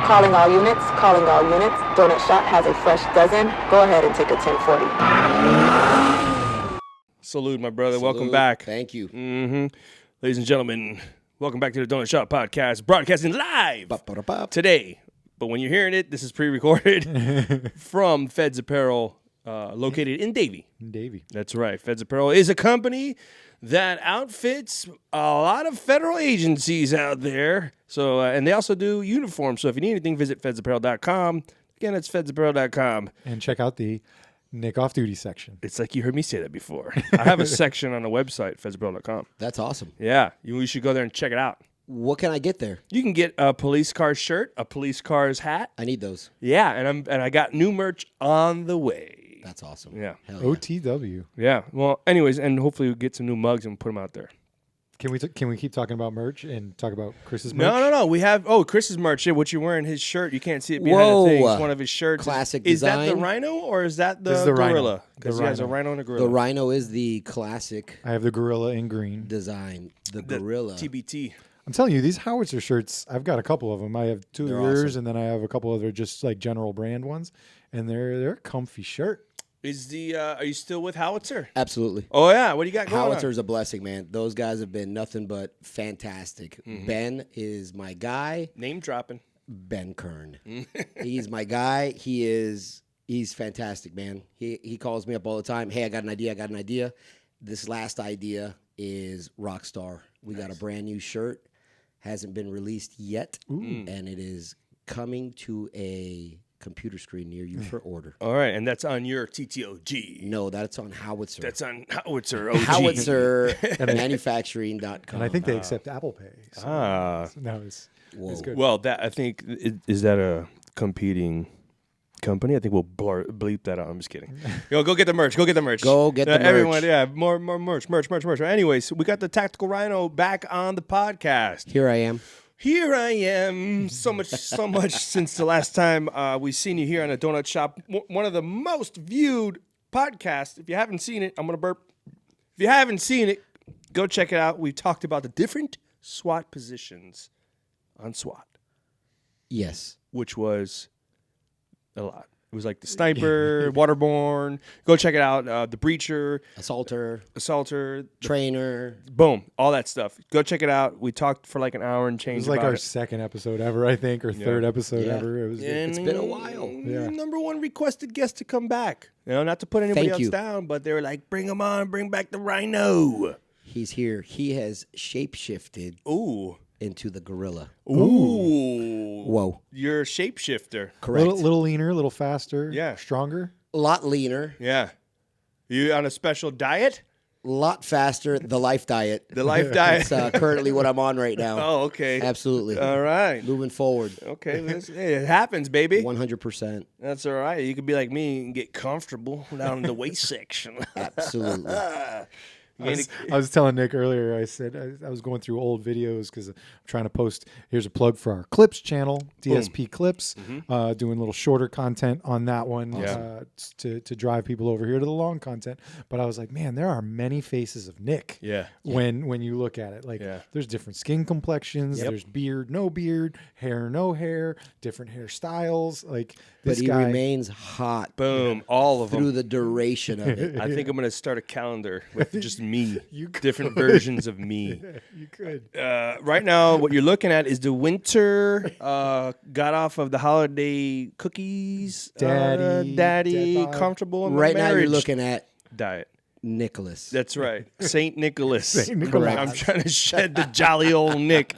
Calling all units, calling all units. Donut Shop has a fresh dozen. Go ahead and take a 1040. Salute, my brother. Salute. Welcome back. Thank you. Ladies and gentlemen, welcome back to the Donut Shop Podcast, broadcasting live today. But when you're hearing it, this is pre-recorded from Feds Apparel, located in Davie. That's right. Feds Apparel is a company that outfits a lot of federal agencies out there. So, and they also do uniforms. So if you need anything, visit fedsapparel.com. Again, it's fedsapparel.com. And check out the Nick off-duty section. It's like you heard me say that before. I have a section on the website, fedsapparel.com. That's awesome. Yeah, you should go there and check it out. What can I get there? You can get a police car shirt, a police car's hat. I need those. Yeah, and I got new merch on the way. That's awesome. Yeah. Hell OTW. Yeah. Well, anyways, and hopefully we'll get some new mugs and put them out there. Can we keep talking about merch and talk about Chris's merch? No. We have Chris's merch. Yeah, what you're wearing, his shirt. You can't see it behind the thing. It's one of his shirts. Classic Is design. that the Rhino or is that the This is the Gorilla? Rhino. Because he has a Rhino and a Gorilla. The Rhino is the classic I have the Gorilla in green. design. The Gorilla. TBT. I'm telling you, these howitzer shirts, I've got a couple of them. I have two They're of yours, awesome. and then I have a couple other just like general brand ones, and they're a comfy shirt. Are you still with Howitzer? Absolutely. Oh yeah, what do you got going Howitzer is a blessing, man. Those guys have been nothing but fantastic. Ben is my guy. on? Name dropping. Ben Kern. He's my guy. He's fantastic, man. He calls me up all the time. Hey, I got an idea. This last idea is Rockstar. We got a brand new shirt. Hasn't been released yet. And it is coming to a computer screen near you for order. All right, and that's on your TTOG. No, that's on Howitzer. That's on Howitzer. OG. HowitzerManufacturing.com. And I think they accept Apple Pay. So, no, it's good. Well, that I think is that a competing company? I think we'll bleep that out. I'm just kidding. Go get the merch. Go get the merch. Everyone, yeah, more merch. Anyways, we got the Tactical Rhino back on the podcast. Here I am. So much since the last time we seen you here on a Donut Shop. One of the most viewed podcasts. If you haven't seen it, I'm gonna burp. If you haven't seen it, go check it out. We talked about the different SWAT positions on SWAT, Yes. which was a lot. It was like the sniper, waterborne. Go check it out. The breacher, assaulter, Trainer. boom, all that stuff. Go check it out. We talked for like an hour and It change. was like about our it. second episode ever, I think, or third episode Yeah. ever. It was. It's been a while. Yeah. Number one requested guest to come back. Not to put anybody Thank else you. down, but they were like, "Bring him on, bring back the Rhino." He's here. He has shapeshifted Ooh, into the gorilla. ooh, Whoa. You're a shapeshifter. Correct. Little leaner, a little faster. Yeah. Stronger. A lot leaner, Yeah, you on a special diet? a lot faster. The life diet. The life diet. That's currently what I'm on right now. Oh, okay. Absolutely. All right. Moving forward. Okay, hey, it happens, baby. 100%. That's all right. You could be like me and get comfortable down in the waist section. Absolutely. I was telling Nick earlier, I said I was going through old videos because I'm trying to post. Here's a plug for our Clips channel, DSP Clips, doing a little shorter content on that one to drive people over here to the long content. But I was like, man, there are many faces of Nick. Yeah. When you look at it, like there's different skin complexions, there's beard, no beard, hair, no hair, different hairstyles. Like But this he guy remains hot Boom, all of them. through the duration of it. I think I'm going to start a calendar with just me, You could. different versions of me. you could. Right now, what you're looking at is the winter, got off of the holiday cookies, Daddy, daddy, dad bod. comfortable in my Right now you're marriage looking at diet. Nicholas. That's right, Saint Nicholas. Saint Nicholas. I'm trying to shed the jolly old Nick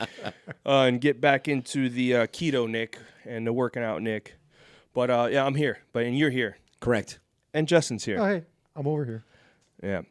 and get back into the keto Nick and the working out Nick. But yeah, I'm here. And you're here, Correct. and Justin's here. Oh, hey, I'm over here. Yeah.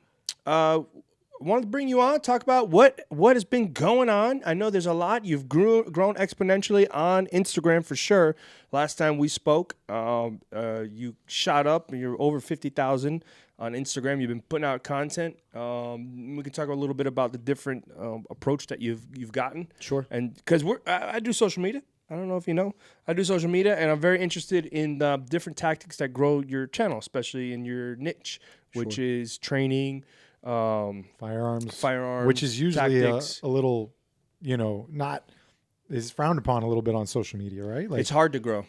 Wanted to bring you on, talk about what has been going on. I know there's a lot. You've grown exponentially on Instagram for sure. Last time we spoke, you shot up. You're over 50,000 on Instagram. You've been putting out content. We can talk a little bit about the different approach that you've gotten. Sure. And because I do social media. I don't know if you know. I do social media, and I'm very interested in the different tactics that grow your channel, especially in your niche, which is training, Firearms, firearms, which is usually a tactics. little, not is frowned upon a little bit on social media, right? Like It's hard to grow.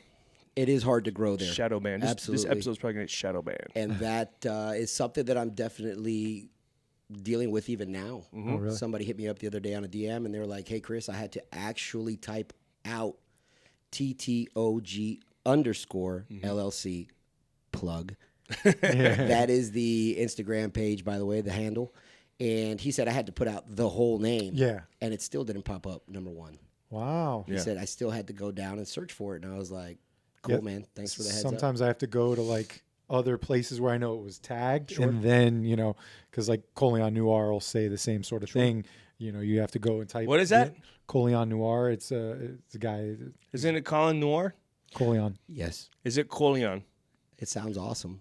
It is hard to grow there. Shadow ban. This Absolutely. episode's probably going to shadow ban. And that is something that I'm definitely dealing with even now. Oh, really? Somebody hit me up the other day on a DM, and they were like, "Hey, Chris, I had to actually type out TTOG _ LLC plug." That is the Instagram page, by the way, the handle. And he said I had to put out the whole name. Yeah. And it still didn't pop up, number one. Wow. He said I still had to go down and search for it. And I was like, cool, man. Thanks for the heads up. Sometimes I have to go to like other places where I know it was tagged. And then, because like Coleon Noir will say the same sort of thing. You have to go and type. What is that? Coleon Noir. It's a guy. Isn't it Colin Noir? Coleon. Yes. Is it Coleon? It sounds awesome.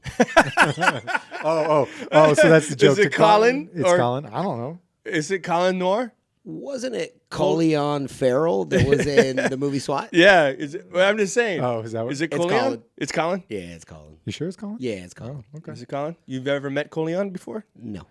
Oh, so that's the joke. Is it Colin? It's Colin. I don't know. Is it Colin Noir? Wasn't it Coleon Farrell that was in the movie SWAT? Yeah. Is it? Well, I'm just saying. Oh, is that what? Is it It's Coleon? Colin. It's Colin? Yeah, it's Colin. You sure it's Colin? Yeah, it's Colin. Oh, okay. Is it Colin? You've ever met Coleon before? No.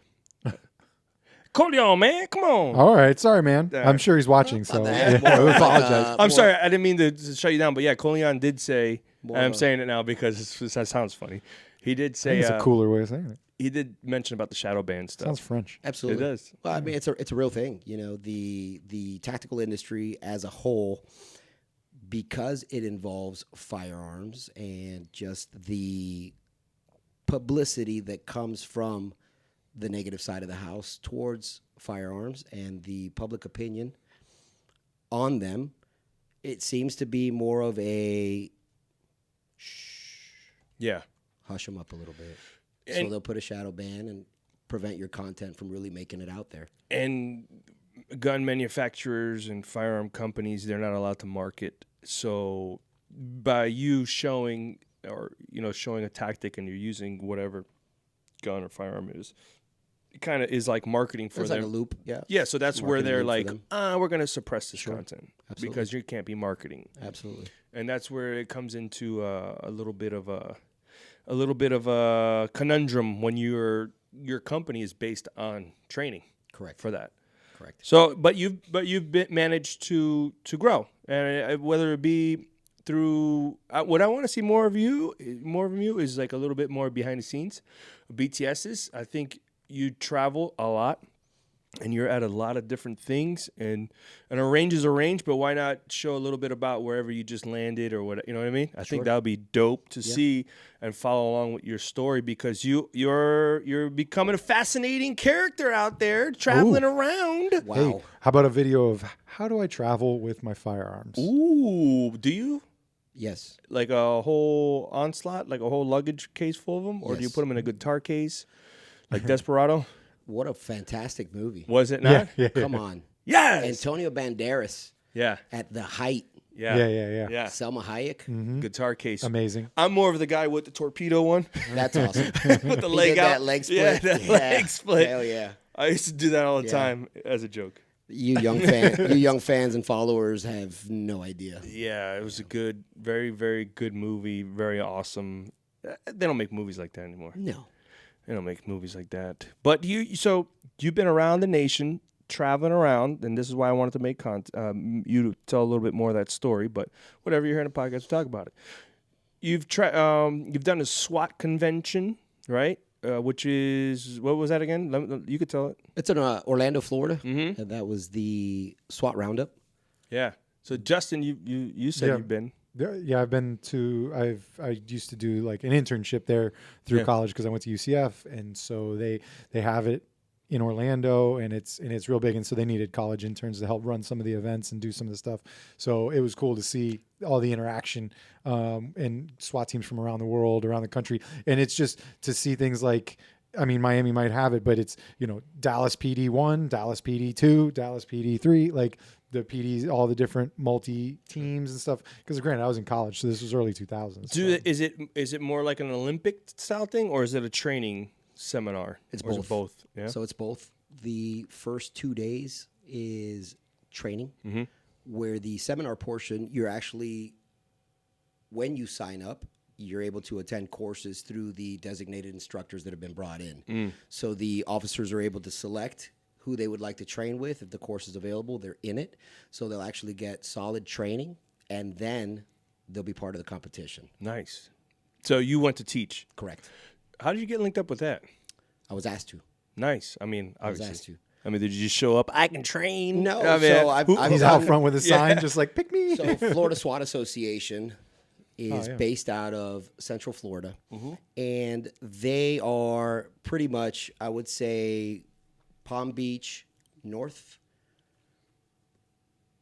Coleon, man. Come on. All right. Sorry, man. Yeah. I'm sure he's watching. So that. I More apologize. like, I'm sorry. I didn't mean to shut you down, but yeah, Coleon did say, and I'm More- saying it now because that sounds funny. He did I say, think it's a cooler way of saying it. he did mention about the shadow ban stuff. Sounds French. Absolutely. It does. Well, I mean, it's a real thing. The tactical industry as a whole, because it involves firearms and just the publicity that comes from the negative side of the house towards firearms and the public opinion on them, it seems to be more of a Yeah. hush them up a little bit. So And- they'll put a shadow ban and prevent your content from really making it out there. And gun manufacturers and firearm companies, they're not allowed to market. So by you showing showing a tactic and you're using whatever gun or firearm is, it kind of is like marketing for It's them. like a loop, yeah. Yeah, so that's where Marketing they're loop for like, them. we're going to suppress this Sure. content Absolutely. because you can't be marketing. Absolutely. And that's where it comes into a little bit of a conundrum when your company is based on training Correct. for that. Correct. So, but you've managed to grow, and whether it be through what I want to see more of you is like a little bit more behind the scenes. BTS's, I think you travel a lot, and you're at a lot of different things, and a range is a range, but why not show a little bit about wherever you just landed or what, you know what I mean? I think that would be dope to see and follow along with your story, because you're becoming a fascinating character out there traveling around. Wow. Hey, how about a video of how do I travel with my firearms? Ooh, do you? Yes. Like a whole onslaught, like a whole luggage case full of them? Or do you Yes. put them in a guitar case like Desperado? What a fantastic movie. Was it not? Yeah. Come on. Yes! Antonio Banderas Yeah. at the height. Yeah. Yeah. Selma Hayek. Guitar case. Amazing. I'm more of the guy with the torpedo one. That's awesome. With the He leg did out. that leg split. Yeah, that leg split. Hell yeah. I used to do that all the Yeah. time as a joke. You young fans and followers have no idea. Yeah, it was a good, very, very good movie. Very awesome. They don't make movies like that anymore. No. They don't make movies like that. But you've been around the nation, traveling around, and this is why I wanted to make you to tell a little bit more of that story. But whatever you're hearing the podcast, we'll talk about it. You've done a SWAT convention, right? Which is, what was that again? You could tell it. It's in Orlando, Florida. Mm-hmm. And that was the SWAT roundup. Yeah. So Justin, you said you've been. Yeah, I've been to. I used to do like an internship there through college because I went to UCF, and so they have it in Orlando, and it's real big, and so they needed college interns to help run some of the events and do some of the stuff. So it was cool to see all the interaction and SWAT teams from around the world, around the country, and it's just to see things like. I mean, Miami might have it, but it's, Dallas PD 1, Dallas PD 2, Dallas PD 3, like the PDs, all the different multi teams and stuff. Because granted, I was in college, so this was early 2000s. Is it more like an Olympic style thing, or is it a training seminar? It's Or is both. it both. Yeah. So it's both. The first 2 days is training, where the seminar portion, you're actually, when you sign up, you're able to attend courses through the designated instructors that have been brought in. So the officers are able to select who they would like to train with. If the course is available, they're in it. So they'll actually get solid training, and then they'll be part of the competition. Nice. So you went to teach. Correct. How did you get linked up with that? I was asked to. Nice. I mean, obviously. I was asked to. I mean, did you just show up? I can train. No. I mean, So I've He's out front with a sign, just like, pick me. So Florida SWAT Association is based out of Central Florida, and they are pretty much, I would say, Palm Beach north.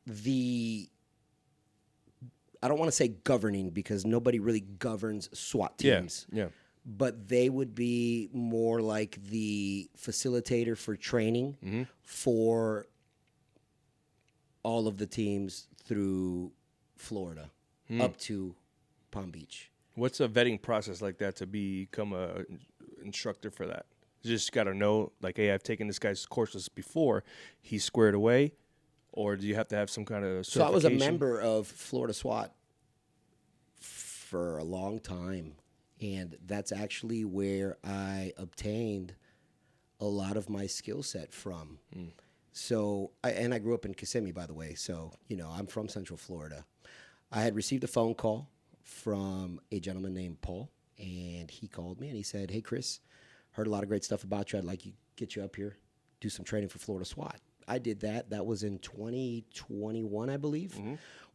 I don't want to say governing because nobody really governs SWAT teams. Yeah. But they would be more like the facilitator for training for all of the teams through Florida up to Palm Beach. What's a vetting process like that to become a instructor for that? You just got to know, like, hey, I've taken this guy's courses before. He's squared away. Or do you have to have some kind of certification? So I was a member of Florida SWAT for a long time. And that's actually where I obtained a lot of my skill set from. So, I grew up in Kissimmee, by the way. So, I'm from Central Florida. I had received a phone call from a gentleman named Paul, and he called me and he said, "Hey, Chris, heard a lot of great stuff about you. I'd like to get you up here, do some training for Florida SWAT." I did that. That was in 2021, I believe.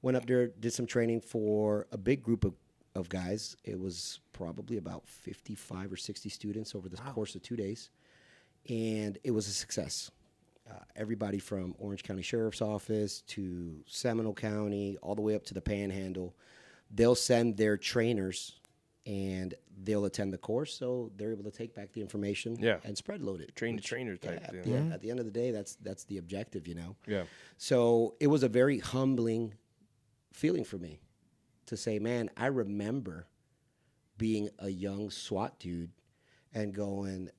Went up there, did some training for a big group of guys. It was probably about 55 or 60 students over the course of 2 days. And it was a success. Everybody from Orange County Sheriff's Office to Seminole County, all the way up to the Panhandle, they'll send their trainers and they'll attend the course, so they're able to take back the information and spread load it. Train the trainer type thing. Yeah, at the end of the day, that's the objective, Yeah. So it was a very humbling feeling for me to say, man, I remember being a young SWAT dude and going,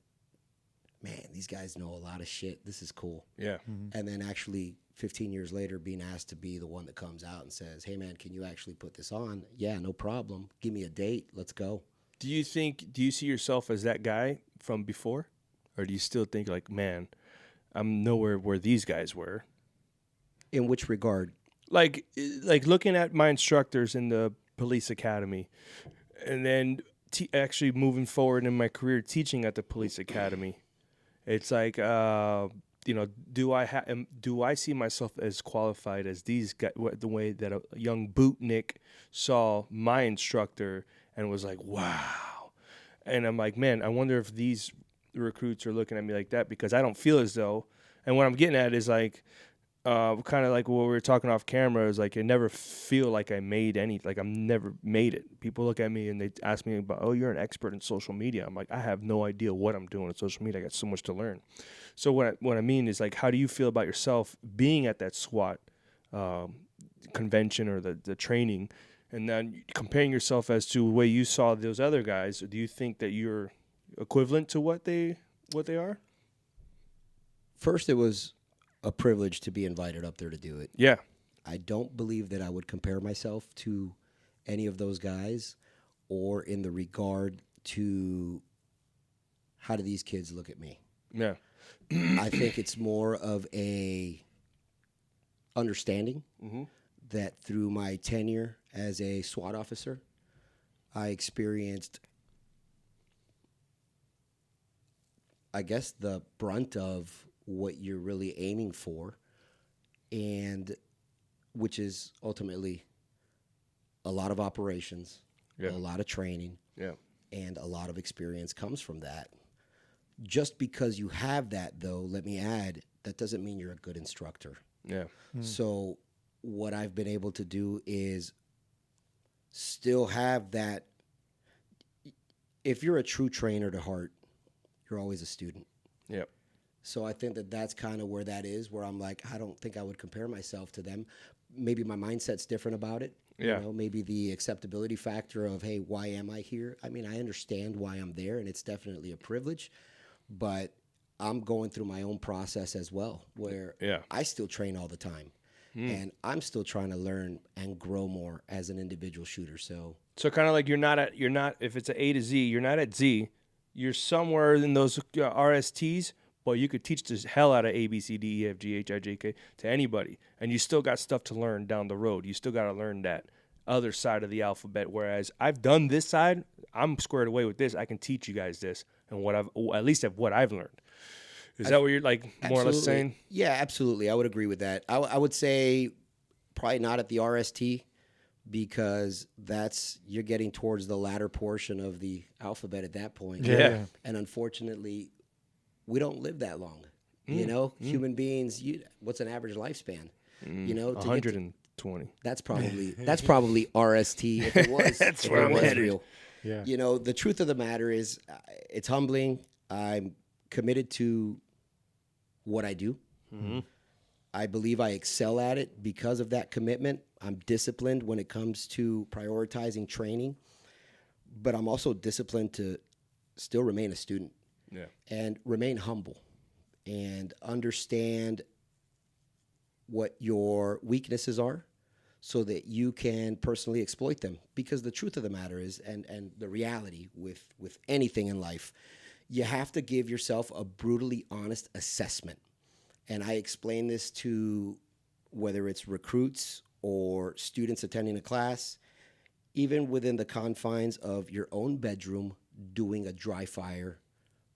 man, these guys know a lot of shit. This is cool. Yeah. And then actually 15 years later being asked to be the one that comes out and says, hey, man, can you actually put this on? Yeah, no problem. Give me a date. Let's go. Do you see yourself as that guy from before? Or do you still think like, man, I'm nowhere where these guys were? In which regard? Like looking at my instructors in the police academy and then actually moving forward in my career teaching at the police academy. It's like, do I see myself as qualified as these guys? The way that a young bootnik saw my instructor and was like, wow. And I'm like, man, I wonder if these recruits are looking at me like that, because I don't feel as though. And what I'm getting at is like, kind of like what we were talking off camera, is like I never feel like I made like I'm never made it. People look at me and they ask me about, oh, you're an expert in social media. I'm like, I have no idea what I'm doing in social media. I got so much to learn. So what I mean is like, how do you feel about yourself being at that SWAT convention or the training, and then comparing yourself as to the way you saw those other guys? Do you think that you're equivalent to what they are? First, it was a privilege to be invited up there to do it. Yeah. I don't believe that I would compare myself to any of those guys, or in the regard to how do these kids look at me. Yeah. I think it's more of a understanding that through my tenure as a SWAT officer, I experienced, I guess, the brunt of what you're really aiming for, and which is ultimately a lot of operations, a lot of training, and a lot of experience comes from that. Just because you have that, though, let me add, that doesn't mean you're a good instructor. Yeah. So what I've been able to do is still have that. If you're a true trainer to heart, you're always a student. Yeah. So I think that that's kind of where that is, where I'm like, I don't think I would compare myself to them. Maybe my mindset's different about it. Yeah. You know, maybe the acceptability factor of, hey, why am I here? I mean, I understand why I'm there, and it's definitely a privilege, but I'm going through my own process as well, where I still train all the time, and I'm still trying to learn and grow more as an individual shooter. So kind of like you're not if it's an A to Z, you're not at Z, you're somewhere in those RSTs, but you could teach the hell out of A, B, C, D, E, F, G, H, I, J, K to anybody, and you still got stuff to learn down the road. You still got to learn that other side of the alphabet, whereas I've done this side, I'm squared away with this. I can teach you guys this and what I've learned. Is that what you're like more or less saying? Yeah, absolutely. I would agree with that. I would say probably not at the RST, because you're getting towards the latter portion of the alphabet at that point. Yeah. And unfortunately, we don't live that long. You know, human beings, what's an average lifespan? You know, 120. That's probably RST if it was. That's if where it I'm was headed. real. Yeah. You know, the truth of the matter is, it's humbling. I'm committed to what I do. I believe I excel at it because of that commitment. I'm disciplined when it comes to prioritizing training, but I'm also disciplined to still remain a student and remain humble and understand what your weaknesses are so that you can personally exploit them. Because the truth of the matter is, and the reality with anything in life, you have to give yourself a brutally honest assessment. And I explain this to whether it's recruits or students attending a class, even within the confines of your own bedroom doing a dry fire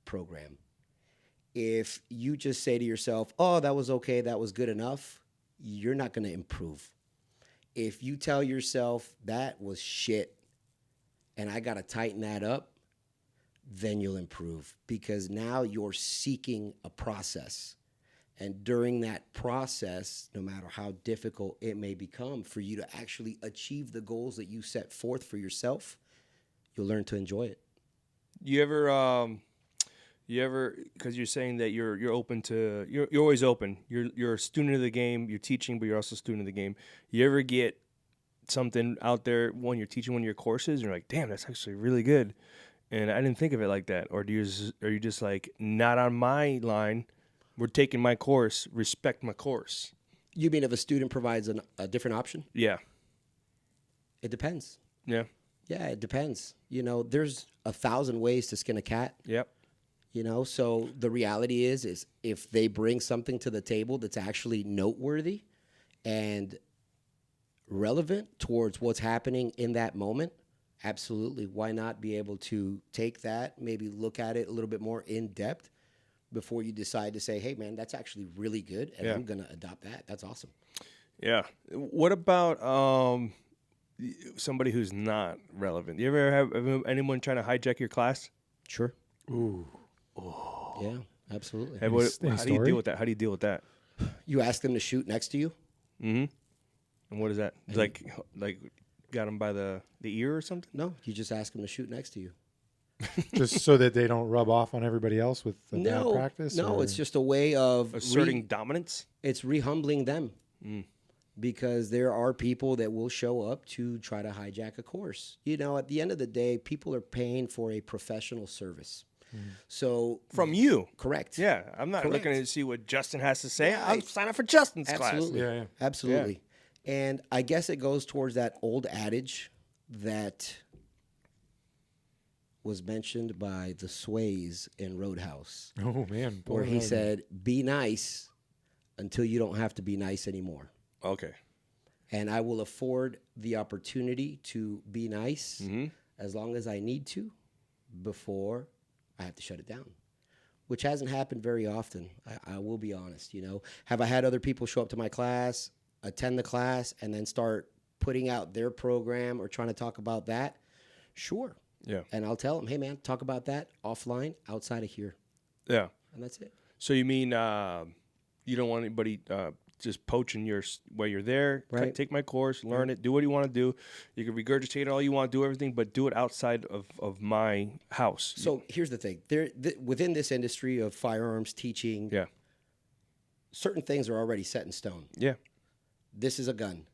program. If you just say to yourself, oh, that was okay, that was good enough, you're not going to improve. If you tell yourself that was shit and I got to tighten that up, then you'll improve, because now you're seeking a process. And during that process, no matter how difficult it may become for you to actually achieve the goals that you set forth for yourself, you'll learn to enjoy it. You ever, because you're saying that you're open to, you're always open. You're a student of the game. You're teaching, but you're also a student of the game. You ever get something out there when you're teaching one of your courses, and you're like, damn, that's actually really good, and I didn't think of it like that? Or are you just like, not on my line? We're taking my course. Respect my course. You mean if a student provides a different option? Yeah. It depends. Yeah. Yeah, it depends. You know, there's 1,000 ways to skin a cat. Yep. You know, so the reality is if they bring something to the table that's actually noteworthy and relevant towards what's happening in that moment, absolutely. Why not be able to take that, maybe look at it a little bit more in depth before you decide to say, hey, man, that's actually really good, and I'm going to adopt that. That's awesome. Yeah. What about somebody who's not relevant? You ever have anyone trying to hijack your class? Sure. Ooh. Yeah, absolutely. Hey, Any how do you story? deal with that? How do you deal with that? You ask them to shoot next to you? Mm-hmm. And what is that? Like got them by the ear or something? No, you just ask them to shoot next to you. Just so that they don't rub off on everybody else with the bad practice? No, or? it's just a way of Asserting dominance? It's rehumbling them. Because there are people that will show up to try to hijack a course. You know, at the end of the day, people are paying for a professional service. So From you. correct. Yeah. I'm not Correct. looking to see what Justin has to say. Yeah, I'll sign up for Justin's Absolutely. Yeah, yeah. Absolutely. And I guess it goes towards that old adage that was mentioned by the Sways in Roadhouse, Oh, man. where he said, be nice until you don't have to be nice anymore. class. Okay. And I will afford the opportunity to be nice as long as I need to before I have to shut it down, which hasn't happened very often. I will be honest, you know. Have I had other people show up to my class, attend the class, and then start putting out their program or trying to talk about that? Sure. Yeah. And I'll tell them, hey, man, talk about that offline, outside of here. Yeah. And that's it. So you mean you don't want anybody just poaching while you're there? Right. Take my course, learn it, do what you want to do. You can regurgitate all you want, do everything, but do it outside of my house. So here's the thing. Within this industry of firearms teaching, Yeah. certain things are already set in stone. Yeah. This is a gun.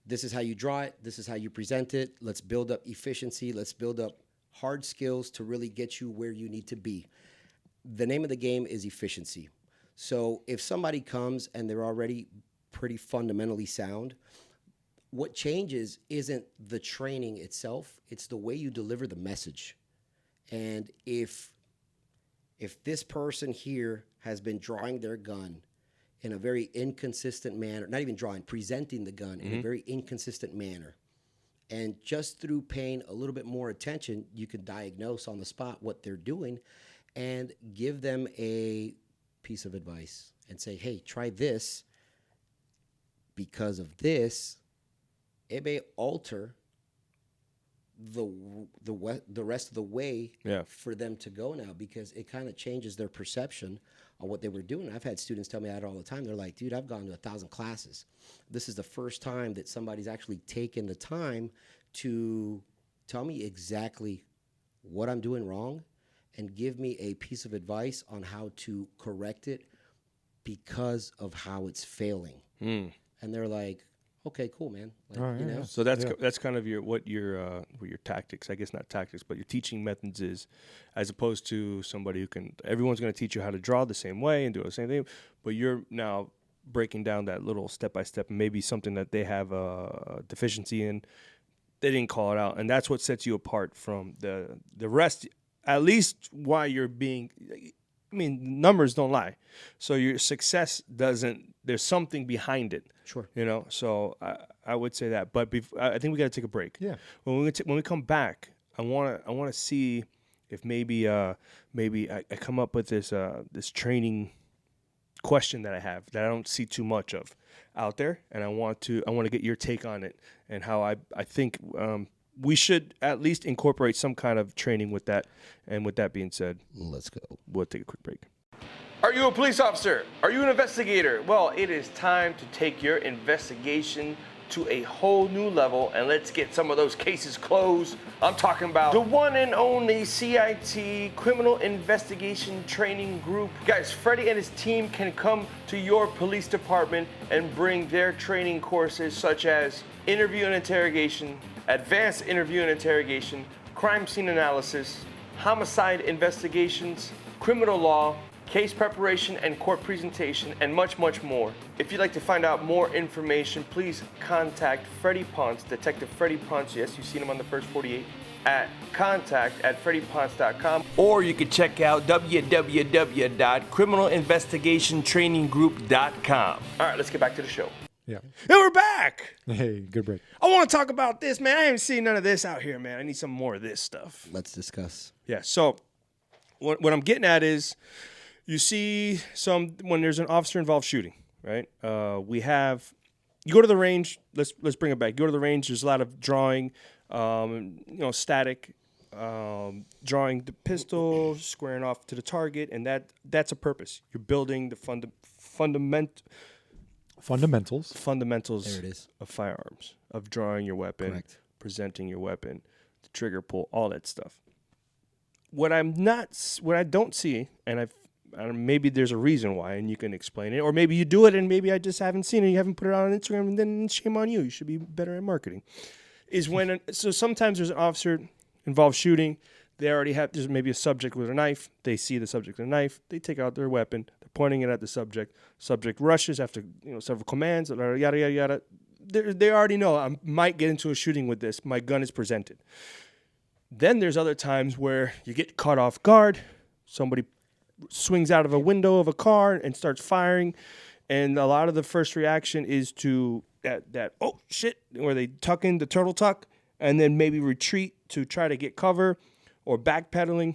This is how you draw it. This is how you present it. Let's build up efficiency. Let's build up hard skills to really get you where you need to be. The name of the game is efficiency. So if somebody comes and they're already pretty fundamentally sound, what changes isn't the training itself. It's the way you deliver the message. And if this person here has been drawing their gun in a very inconsistent manner, not even drawing, presenting the gun in a very inconsistent manner. And just through paying a little bit more attention, you can diagnose on the spot what they're doing and give them a piece of advice and say, hey, try this. Because of this, it may alter the rest of the way for them to go now, because it kind of changes their perception on what they were doing. I've had students tell me that all the time. They're like, dude, I've gone to 1,000 classes. This is the first time that somebody's actually taken the time to tell me exactly what I'm doing wrong and give me a piece of advice on how to correct it because of how it's failing. And they're like, okay, cool, man. Like, you know? So that's kind of what your tactics, I guess not tactics, but your teaching methods is, as opposed to somebody who can, everyone's going to teach you how to draw the same way and do the same thing, but you're now breaking down that little step-by-step, maybe something that they have a deficiency in, they didn't call it out, and that's what sets you apart from the rest, at least why you're being, I mean, numbers don't lie. So your success doesn't, there's something behind it. Sure. You know, so I would say that. But I think we got to take a break. Yeah. When we come back, I want to see if maybe I come up with this training question that I have that I don't see too much of out there, and I want to get your take on it and how I think we should at least incorporate some kind of training with that. And with that being said, let's go. We'll take a quick break. Are you a police officer? Are you an investigator? Well, it is time to take your investigation to a whole new level, and let's get some of those cases closed. I'm talking about the one and only CIT Criminal Investigation Training Group. Guys, Freddie and his team can come to your police department and bring their training courses such as interview and interrogation, advanced interview and interrogation, crime scene analysis, homicide investigations, criminal law, case preparation and court presentation, and much, much more. If you'd like to find out more information, please contact Freddie Ponce, Detective Freddie Ponce. Yes, you've seen him on the first 48, at contact@freddyponce.com. Or you can check out www.criminalinvestigationtraininggroup.com. All right, let's get back to the show. Yeah. And we're back. Hey, good break. I want to talk about this, man. I haven't seen none of this out here, man. I need some more of this stuff. Let's discuss. Yeah, so what I'm getting at is, you see when there's an officer-involved shooting, right? You go to the range. Let's bring it back. You go to the range. There's a lot of drawing, static, drawing the pistol, squaring off to the target, and that's a purpose. You're building the fundamentals. There it is. Of firearms, of drawing your weapon, Correct. presenting your weapon, the trigger pull, all that stuff. What I don't see, and maybe there's a reason why, and you can explain it, or maybe you do it, and maybe I just haven't seen it. You haven't put it out on Instagram, and then shame on you. You should be better at marketing. So sometimes there's an officer-involved shooting. They already have. There's maybe a subject with a knife. They see the subject with a knife. They take out their weapon. They're pointing it at the subject. Subject rushes after several commands. Yada yada yada. They already know I might get into a shooting with this. My gun is presented. Then there's other times where you get caught off guard. Somebody swings out of a window of a car and starts firing, and a lot of the first reaction is to that oh shit, where they tuck in the turtle tuck and then maybe retreat to try to get cover or backpedaling.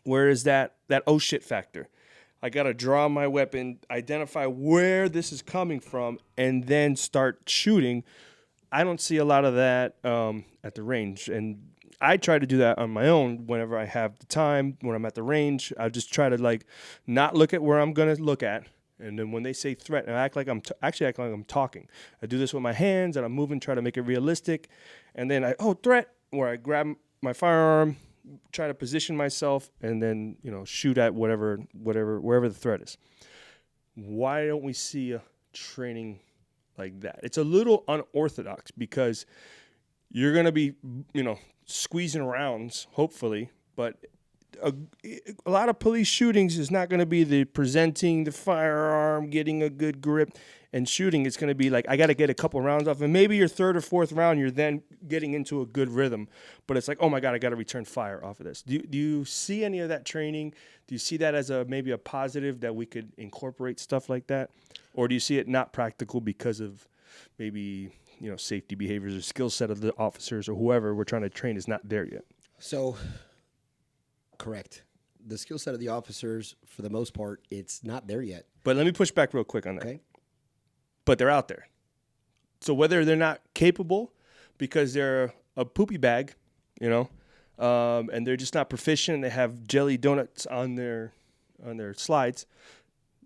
Whereas that oh shit factor, I gotta draw my weapon, identify where this is coming from, and then start shooting. I don't see a lot of that at the range, and I try to do that on my own whenever I have the time. When I'm at the range, I just try to not look at where I'm gonna look at, and then when they say threat, I act like I'm talking. I do this with my hands, and I'm moving, try to make it realistic, and then threat, where I grab my firearm, try to position myself, and then shoot at wherever the threat is. Why don't we see a training like that? It's a little unorthodox because you're gonna be squeezing rounds, hopefully, but a lot of police shootings is not going to be the presenting the firearm, getting a good grip. And shooting, it's going to be like, I got to get a couple rounds off. And maybe your third or fourth round, you're then getting into a good rhythm. But it's like, oh, my God, I got to return fire off of this. Do you see any of that training? Do you see that as maybe a positive that we could incorporate stuff like that? Or do you see it not practical because of maybe, safety behaviors or skill set of the officers or whoever we're trying to train is not there yet? So, correct. The skill set of the officers, for the most part, it's not there yet. But let me push back real quick on that. Okay. But they're out there. So whether they're not capable because they're a poopy bag, and they're just not proficient, they have jelly donuts on their slides,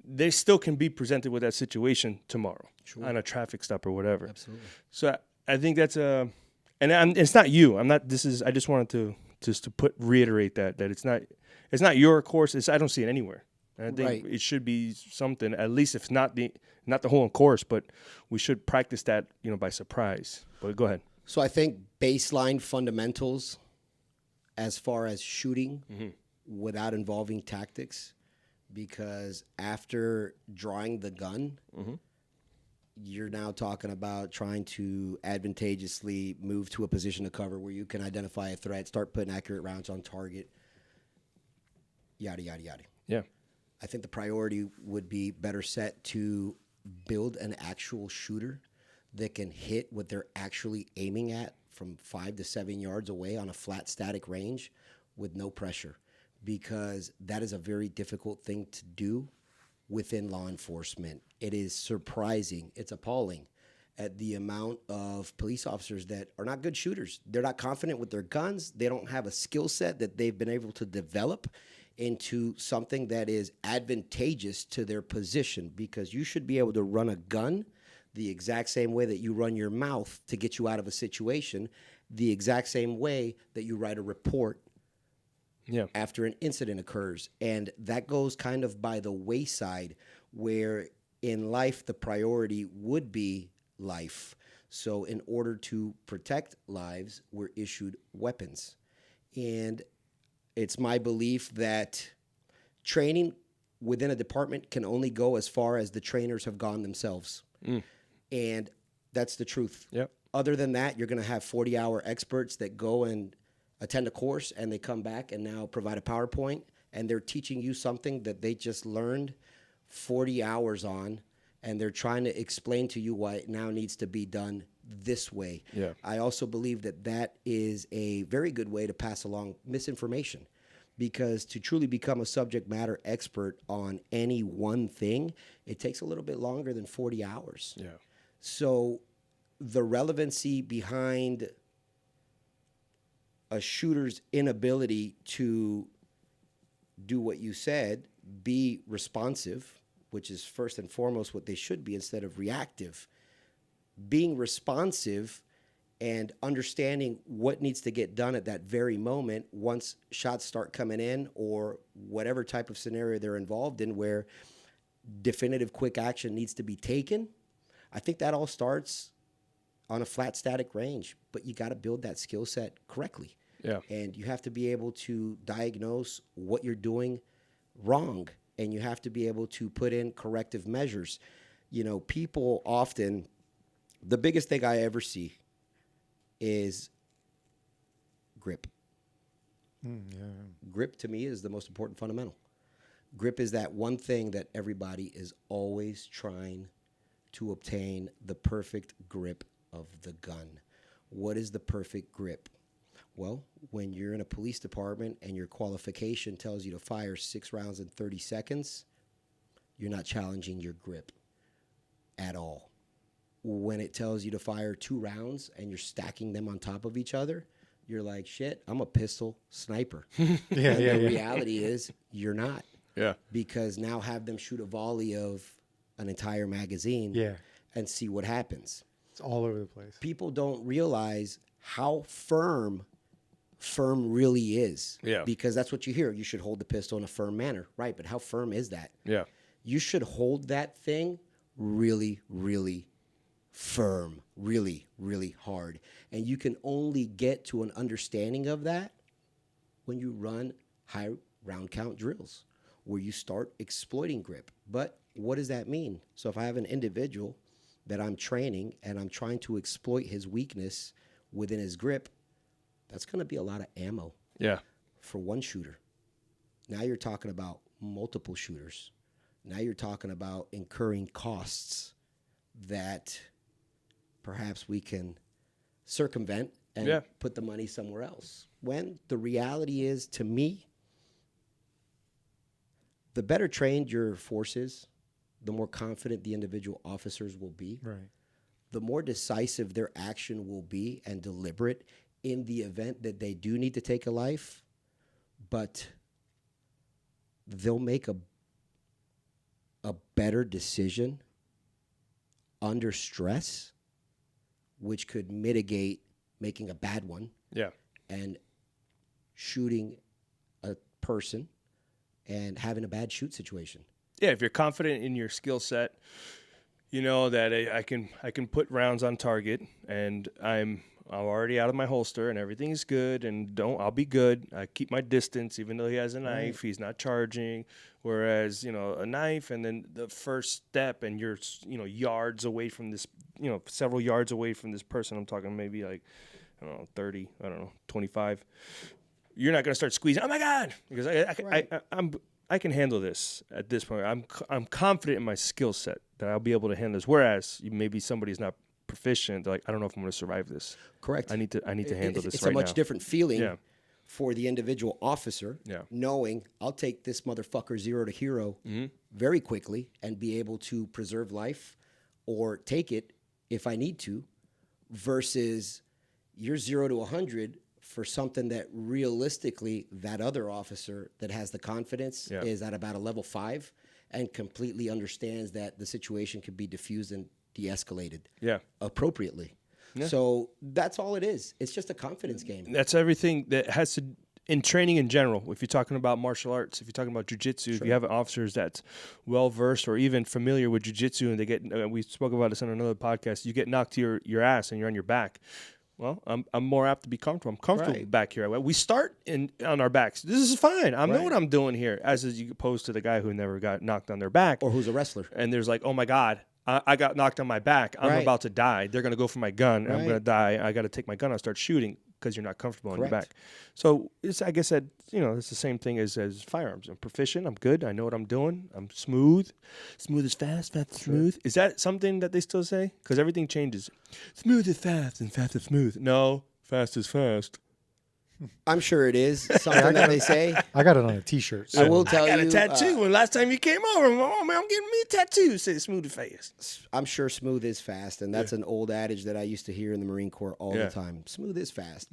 they still can be presented with that situation tomorrow on a traffic stop or whatever. Absolutely. So I think that's it's not you. I just wanted to reiterate that it's not your course. I don't see it anywhere. And I think it should be something, at least if not the whole course, but we should practice that, by surprise. But go ahead. So I think baseline fundamentals as far as shooting without involving tactics, because after drawing the gun, you're now talking about trying to advantageously move to a position of cover where you can identify a threat, start putting accurate rounds on target, yada, yada, yada. Yeah. I think the priority would be better set to build an actual shooter that can hit what they're actually aiming at from 5 to 7 yards away on a flat static range with no pressure, because that is a very difficult thing to do within law enforcement. It is surprising. It's appalling at the amount of police officers that are not good shooters. They're not confident with their guns. They don't have a skill set that they've been able to develop into something that is advantageous to their position, because you should be able to run a gun the exact same way that you run your mouth to get you out of a situation, the exact same way that you write a report after an incident occurs. And that goes kind of by the wayside, where in life the priority would be life. So in order to protect lives, we're issued weapons. And it's my belief that training within a department can only go as far as the trainers have gone themselves. And that's the truth. Yep. Other than that, you're going to have 40-hour experts that go and attend a course and they come back and now provide a PowerPoint, and they're teaching you something that they just learned 40 hours on, and they're trying to explain to you why it now needs to be done this way. Yeah. I also believe that that is a very good way to pass along misinformation, because to truly become a subject matter expert on any one thing, it takes a little bit longer than 40 hours. Yeah. So the relevancy behind a shooter's inability to do what you said, be responsive, which is first and foremost what they should be instead of reactive. Being responsive and understanding what needs to get done at that very moment once shots start coming in, or whatever type of scenario they're involved in where definitive quick action needs to be taken. I think that all starts on a flat static range, but you got to build that skill set correctly. Yeah. And you have to be able to diagnose what you're doing wrong, and you have to be able to put in corrective measures. People often, the biggest thing I ever see is grip. Grip to me is the most important fundamental. Grip is that one thing that everybody is always trying to obtain, the perfect grip of the gun. What is the perfect grip? Well, when you're in a police department and your qualification tells you to fire 6 rounds in 30 seconds, you're not challenging your grip at all. When it tells you to fire 2 rounds and you're stacking them on top of each other, you're like, shit, I'm a pistol sniper. The reality is you're not. Yeah. Because now have them shoot a volley of an entire magazine and see what happens. It's all over the place. People don't realize how firm really is. Yeah. Because that's what you hear. You should hold the pistol in a firm manner. Right, but how firm is that? Yeah. You should hold that thing really, really firm, really, really hard. And you can only get to an understanding of that when you run high round count drills, where you start exploiting grip. But what does that mean? So if I have an individual that I'm training and I'm trying to exploit his weakness within his grip, that's going to be a lot of ammo for one shooter. Now you're talking about multiple shooters. Now you're talking about incurring costs that perhaps we can circumvent and put the money somewhere else. When the reality is, to me, the better trained your force is, the more confident the individual officers will be. Right. The more decisive their action will be and deliberate in the event that they do need to take a life, but they'll make a better decision under stress, which could mitigate making a bad one. Yeah. And shooting a person and having a bad shoot situation. Yeah, if you're confident in your skill set, you know that I can put rounds on target, and I'm already out of my holster, and everything is good, and I'll be good. I keep my distance, even though he has a knife. He's not charging. Whereas, a knife, and then the first step, and you're, yards away from this, several yards away from this person. I'm talking maybe like, 30, 25. You're not going to start squeezing. Oh my God! Because I can handle this at this point. I'm confident in my skill set that I'll be able to handle this. Whereas maybe somebody's not proficient. They're like, I don't know if I'm going to survive this. Correct. I need to handle this. It's right a much now. different feeling for the individual officer, knowing I'll take this motherfucker 0 to hero very quickly and be able to preserve life or take it if I need to, versus you're 0 to 100 for something that realistically that other officer that has the confidence is at about a level 5 and completely understands that the situation could be diffused and de-escalated appropriately. Yeah. So that's all it is. It's just a confidence game. That's everything that has to, in training in general, if you're talking about martial arts, if you're talking about jiu-jitsu, if you have officers that's well-versed or even familiar with jiu-jitsu and they get, we spoke about this on another podcast, you get knocked to your ass and you're on your back. Well, I'm more apt to be comfortable. I'm comfortable back here. We start on our backs. This is fine. I know what I'm doing here, as opposed to the guy who never got knocked on their back. Or who's a wrestler. And there's like, oh, my God, I got knocked on my back. I'm about to die. They're going to go for my gun. I'm going to die. I got to take my gun out and start shooting because you're not comfortable on your back. So it's, I guess, it's the same thing as firearms. I'm proficient. I'm good. I know what I'm doing. I'm smooth. Smooth is fast. Fast is smooth. Is that something that they still say? Because everything changes. Smooth is fast and fast is smooth. No, fast is fast. I'm sure it is something that they say. I got it on a T-shirt. So. I will tell you. I got a tattoo. When last time you came over, oh man, I'm getting me a tattoo. Say smooth and fast. I'm sure smooth is fast, and that's an old adage that I used to hear in the Marine Corps all the time. Smooth is fast.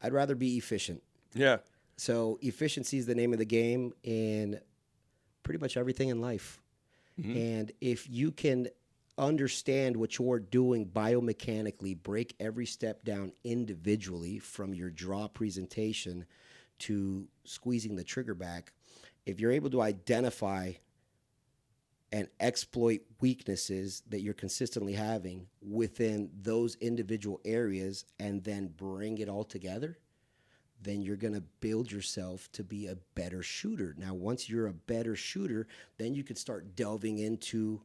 I'd rather be efficient. Yeah. So efficiency is the name of the game in pretty much everything in life. And if you can understand what you're doing biomechanically, break every step down individually from your draw presentation to squeezing the trigger back, if you're able to identify and exploit weaknesses that you're consistently having within those individual areas and then bring it all together, then you're going to build yourself to be a better shooter. Now, once you're a better shooter, then you can start delving into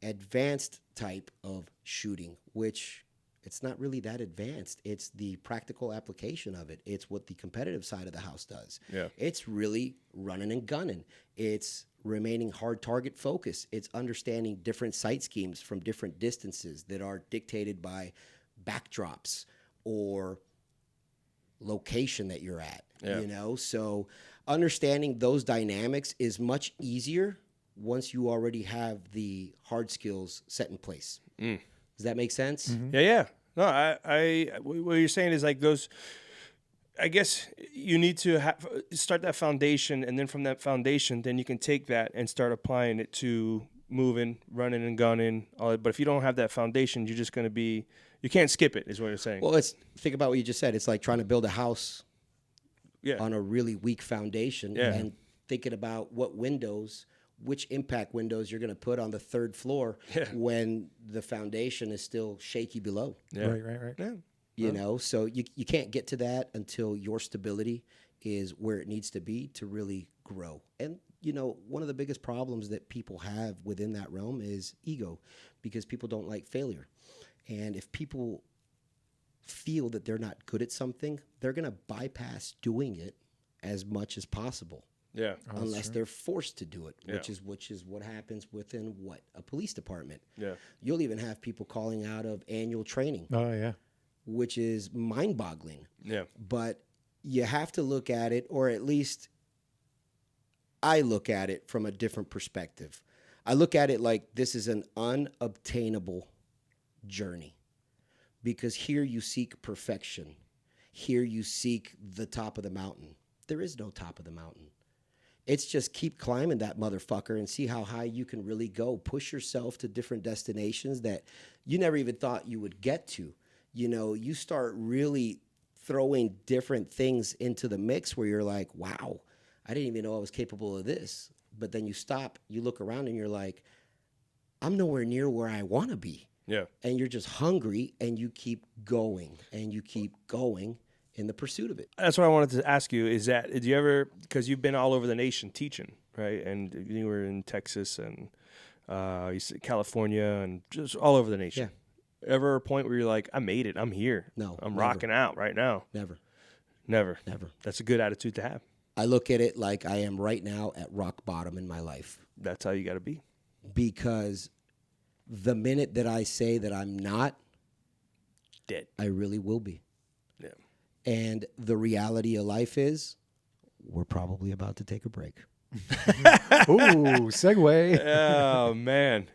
advanced type of shooting, which it's not really that advanced. It's the practical application of it. It's what the competitive side of the house does. Yeah. It's really running and gunning. It's remaining hard target focused. It's understanding different sight schemes from different distances that are dictated by backdrops or location that you're at, So understanding those dynamics is much easier once you already have the hard skills set in place. Does that make sense? Yeah. No, I what you're saying is like those, I guess you need to start that foundation, and then from that foundation, then you can take that and start applying it to moving, running and gunning. But if you don't have that foundation, you're just going to be, you can't skip it, is what you're saying. Well, think about what you just said. It's like trying to build a house on a really weak foundation and thinking about which impact windows you're going to put on the third floor when the foundation is still shaky below. Yeah. Right. Yeah. You know, so you can't get to that until your stability is where it needs to be to really grow. And one of the biggest problems that people have within that realm is ego, because people don't like failure. And if people feel that they're not good at something, they're going to bypass doing it as much as possible. Yeah. Unless they're forced to do it, Yeah. which is what happens within a police department. Yeah. You'll even have people calling out of annual training, Oh yeah. which is mind-boggling. Yeah. But you have to look at it, or at least I look at it from a different perspective. I look at it like this is an unobtainable journey, because here you seek perfection. Here you seek the top of the mountain. There is no top of the mountain. It's just keep climbing that motherfucker and see how high you can really go. Push yourself to different destinations that you never even thought you would get to. You start really throwing different things into the mix where you're like, wow, I didn't even know I was capable of this. But then you stop, you look around, and you're like, I'm nowhere near where I want to be. Yeah. And you're just hungry, and you keep going, and you keep going in the pursuit of it. That's what I wanted to ask you, is that, did you ever, because you've been all over the nation teaching, right? And you were in Texas and California and just all over the nation. Yeah. Ever a point where you're like, I made it, I'm here. No, I'm never. rocking out right now. Never. Never. That's a good attitude to have. I look at it like I am right now at rock bottom in my life. That's how you got to be. Because the minute that I say that I'm not, Dead. I really will be. Yeah. And the reality of life is we're probably about to take a break. Ooh, segue. Oh, man.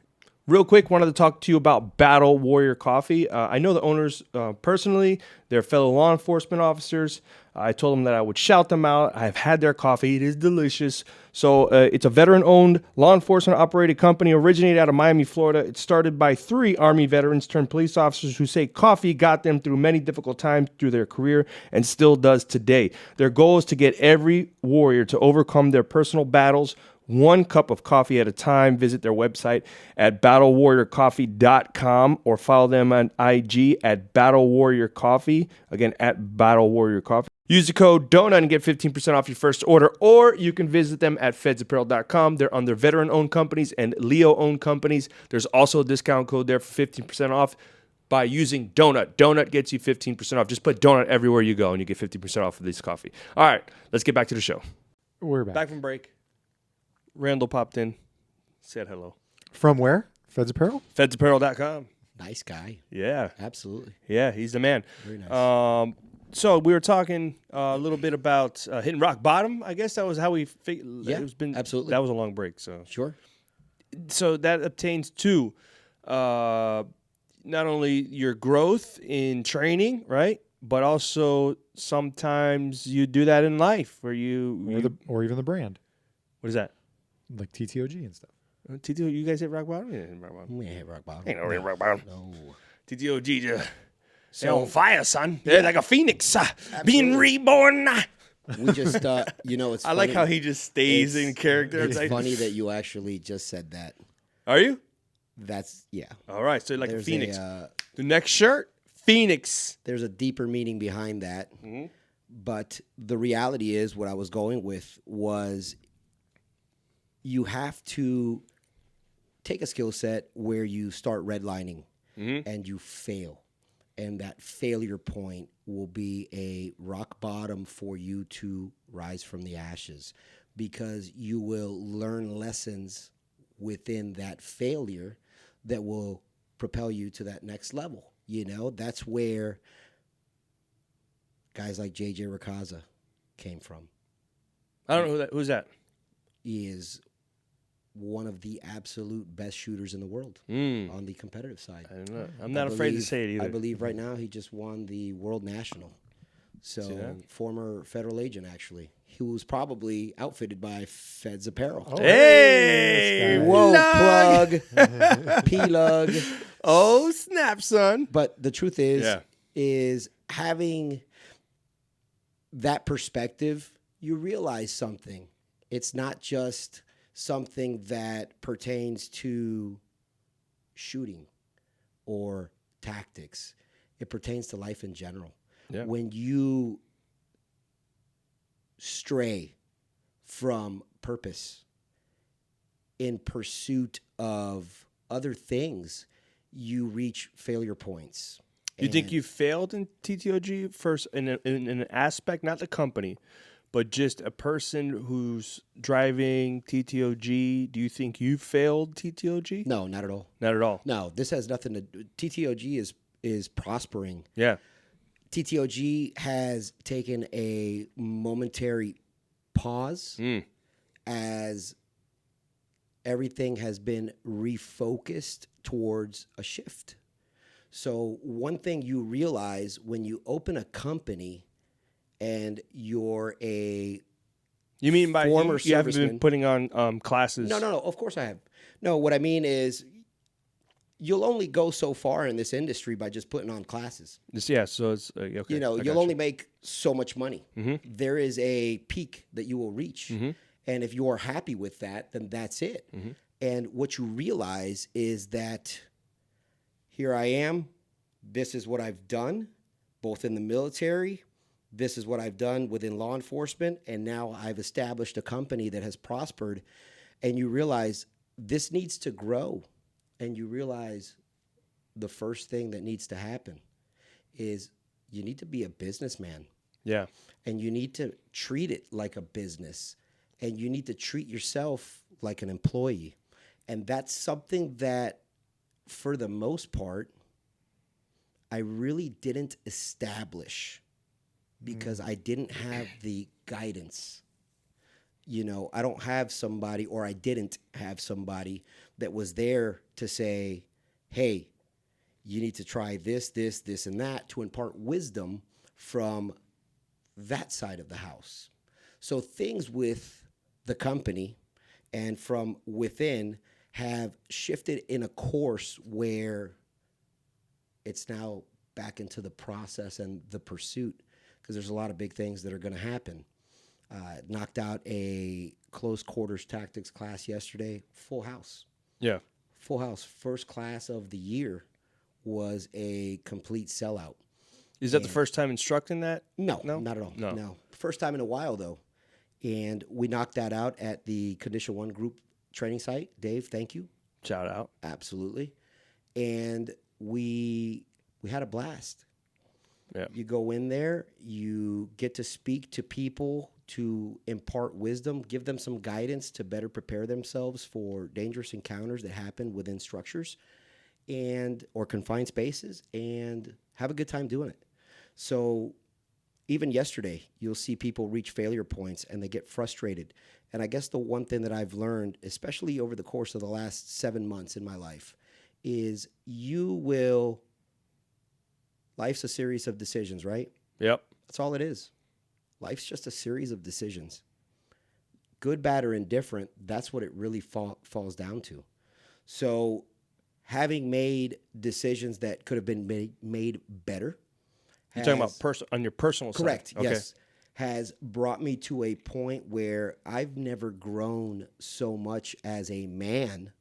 Real quick, wanted to talk to you about Battle Warrior Coffee. I know the owners personally. They're fellow law enforcement officers. I told them that I would shout them out. I've had their coffee. It is delicious. So it's a veteran-owned, law enforcement-operated company originated out of Miami, Florida. It's started by 3 Army veterans turned police officers who say coffee got them through many difficult times through their career and still does today. Their goal is to get every warrior to overcome their personal battles, 1 cup of coffee at a time. Visit their website at battlewarriorcoffee.com or follow them on IG at Battle Warrior Coffee. Again, at Battle Warrior Coffee. Use the code DONUT and get 15% off your first order, or you can visit them at fedsapparel.com. They're under veteran-owned companies and Leo-owned companies. There's also a discount code there for 15% off by using Donut. Donut gets you 15% off. Just put Donut everywhere you go, and you get 50% off of this coffee. All right, let's get back to the show. We're back. Back from break. Randall popped in, said hello. From where? Feds Apparel? Fedsapparel.com. Nice guy. Yeah. Absolutely. Yeah, he's the man. Very nice. So we were talking a little bit about hitting rock bottom. I guess that was how we Yeah, absolutely. That was a long break. Sure. So that obtains to not only your growth in training, right, but also sometimes you do that in life where Or even the brand, what is that? like TTOG and stuff. TTO, you guys hit rock bottom? Yeah, hit rock bottom. We ain't hit rock bottom. Ain't no rock bottom. No. TTOG just they're on fire, son. They're like a phoenix being reborn. We just, it's I funny. like how he just stays in character. It's like, funny that you actually just said that. Are you? That's, yeah. All right, so like There's a phoenix. a, The next shirt, phoenix. there's a deeper meaning behind that. Mm-hmm. But the reality is what I was going with was you have to take a skill set where you start redlining and you fail. And that failure point will be a rock bottom for you to rise from the ashes, because you will learn lessons within that failure that will propel you to that next level. That's where guys like JJ Racaza came from. I don't know who's that. He is one of the absolute best shooters in the world on the competitive side. I don't know. I'm not afraid to say it either. I believe right now he just won the World National. So former federal agent, actually. He was probably outfitted by Feds Apparel. Oh, Hey! Whoa, plug. P-lug. Oh, snap, son. But the truth is having that perspective, you realize something. It's not just something that pertains to shooting or tactics. It pertains to life in general. Yeah. When you stray from purpose in pursuit of other things, you reach failure points. You think you failed in TTOG first in an aspect, not the company, but just a person who's driving TTOG? Do you think you failed TTOG? No, not at all. Not at all. No, this has nothing to do. TTOG is prospering. Yeah. TTOG has taken a momentary pause as everything has been refocused towards a shift. So one thing you realize when you open a company and you're a You mean by former you haven't been serviceman- putting on classes? No, of course I have. No, what I mean is you'll only go so far in this industry by just putting on classes. So it's okay. You know, I you'll got only make so much money. Mm-hmm. There is a peak that you will reach. Mm-hmm. And if you're happy with that, then that's it. Mm-hmm. And what you realize is that here I am. This is what I've done, both in the military. This is what I've done within law enforcement. And now I've established a company that has prospered. And you realize this needs to grow. And you realize the first thing that needs to happen is you need to be a businessman. Yeah. And you need to treat it like a business. And you need to treat yourself like an employee. And that's something that, for the most part, I really didn't establish because I didn't have the guidance. You know, I don't have somebody, or I didn't have somebody that was there to say, hey, you need to try this, this, this, and that, to impart wisdom from that side of the house. So things with the company and from within have shifted in a course where it's now back into the process and the pursuit, because there's a lot of big things that are going to happen. Knocked out a close quarters tactics class yesterday. Full house. Yeah. Full house. First class of the year was a complete sellout. Is that the first time instructing that? No, not at all. No. First time in a while, though. And we knocked that out at the Condition 1 group training site. Dave, thank you. Shout out. Absolutely. And we had a blast. Yeah. You go in there, you get to speak to people, to impart wisdom, give them some guidance to better prepare themselves for dangerous encounters that happen within structures or confined spaces, and have a good time doing it. So even yesterday, you'll see people reach failure points and they get frustrated. And I guess the one thing that I've learned, especially over the course of the last 7 months in my life, is life's a series of decisions, right? Yep. That's all it is. Life's just a series of decisions. Good, bad, or indifferent, that's what it really falls down to. So having made decisions that could have been made better. You're talking about on your personal side. Correct, Okay. yes. Has brought me to a point where I've never grown so much as a man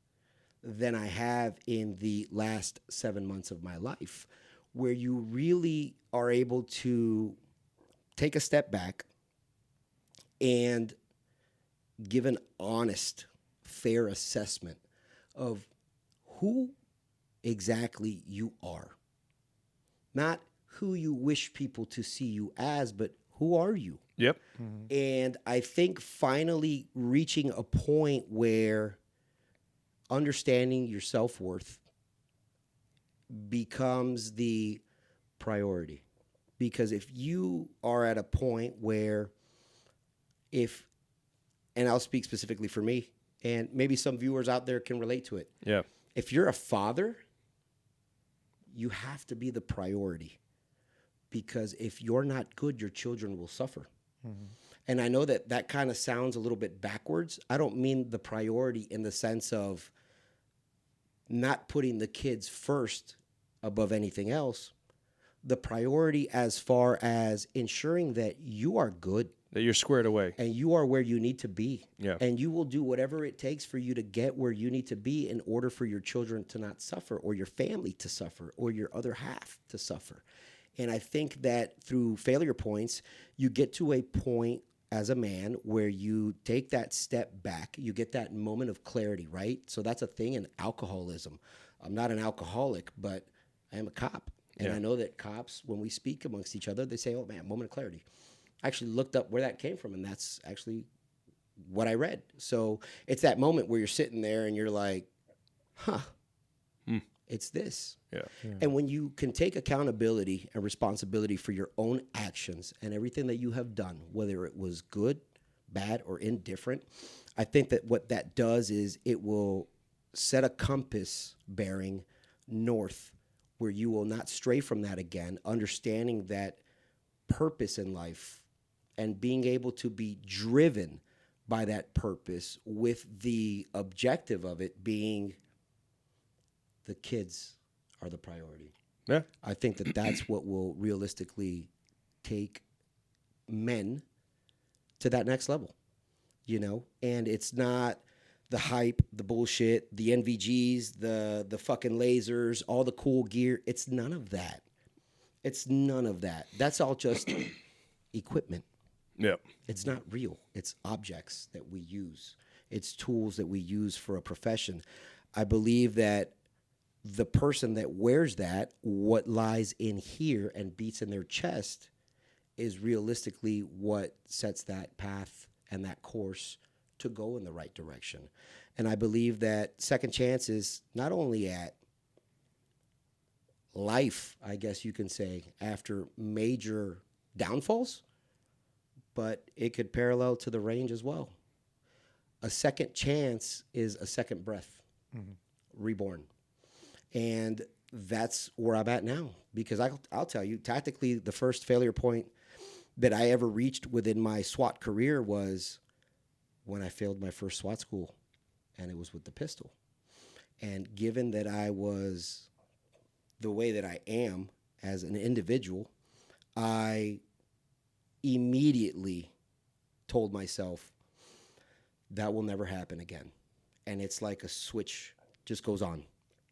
than I have in the last 7 months of my life, where you really are able to take a step back and give an honest, fair assessment of who exactly you are. Not who you wish people to see you as, but who are you? Yep. And I think finally reaching a point where understanding your self-worth becomes the priority. Because if you are at a point where and I'll speak specifically for me, and maybe some viewers out there can relate to it. Yeah. If you're a father, you have to be the priority. Because if you're not good, your children will suffer. Mm-hmm. And I know that kind of sounds a little bit backwards. I don't mean the priority in the sense of not putting the kids first above anything else. The priority as far as ensuring that you are good. That you're squared away. And you are where you need to be. Yeah. And you will do whatever it takes for you to get where you need to be in order for your children to not suffer, or your family to suffer, or your other half to suffer. And I think that through failure points, you get to a point as a man where you take that step back, you get that moment of clarity, right? So that's a thing in alcoholism. I'm not an alcoholic, but I am a cop. And I know that cops, when we speak amongst each other, they say, oh man, moment of clarity. I actually looked up where that came from, and that's actually what I read. So it's that moment where you're sitting there and you're like, huh, it's this. Yeah. And when you can take accountability and responsibility for your own actions and everything that you have done, whether it was good, bad, or indifferent, I think that what that does is it will set a compass bearing north where you will not stray from that again, understanding that purpose in life and being able to be driven by that purpose with the objective of it being the kids are the priority. Yeah. I think that that's what will realistically take men to that next level, you know? And it's not the hype, the bullshit, the NVGs, the fucking lasers, all the cool gear. It's none of that. It's none of that. That's all just equipment. Yeah. It's not real. It's objects that we use. It's tools that we use for a profession. I believe that the person that wears that, what lies in here and beats in their chest is realistically what sets that path and that course to go in the right direction. And I believe that second chance is not only at life, I guess you can say, after major downfalls, but it could parallel to the range as well. A second chance is a second breath, reborn. And that's where I'm at now, because I'll tell you, tactically, the first failure point that I ever reached within my SWAT career was when I failed my first SWAT school, and it was with the pistol. And given that I was the way that I am as an individual, I immediately told myself that will never happen again. And it's like a switch just goes on.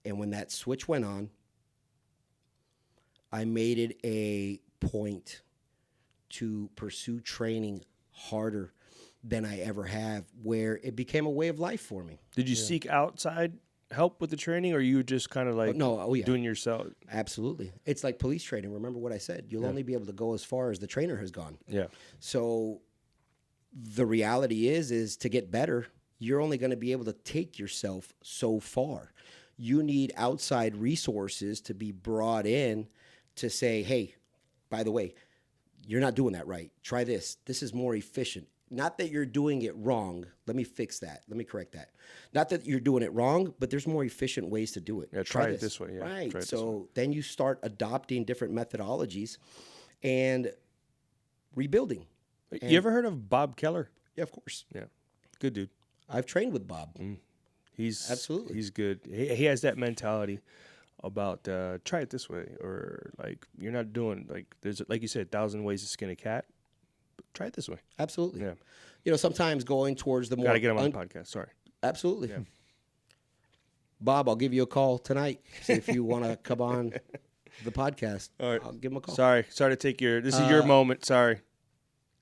And when that switch went on, I made it a point to pursue training harder than I ever have, where it became a way of life for me. Did you seek outside help with the training, or you just kind of like doing yourself? Absolutely. It's like police training. Remember what I said. You'll only be able to go as far as the trainer has gone. Yeah. So the reality is to get better, you're only going to be able to take yourself so far. You need outside resources to be brought in to say, hey, by the way, you're not doing that right. Try this. This is more efficient. Not that you're doing it wrong. Let me fix that. Let me correct that. Not that you're doing it wrong, but there's more efficient ways to do it. Yeah, try it this way. Yeah, right. So then you start adopting different methodologies and rebuilding. You ever heard of Bob Keller? Yeah, of course. Yeah. Good dude. I've trained with Bob. Absolutely. He's good. He has that mentality about try it this way, or like you're not doing there's like you said 1,000 ways to skin a cat. Try it this way. Absolutely. Yeah. You know, sometimes going towards the more... Got to get him on the podcast. Sorry. Absolutely. Yeah. Bob, I'll give you a call tonight. See if you want to come on the podcast. All right. I'll give him a call. Sorry to take this is your moment. Sorry.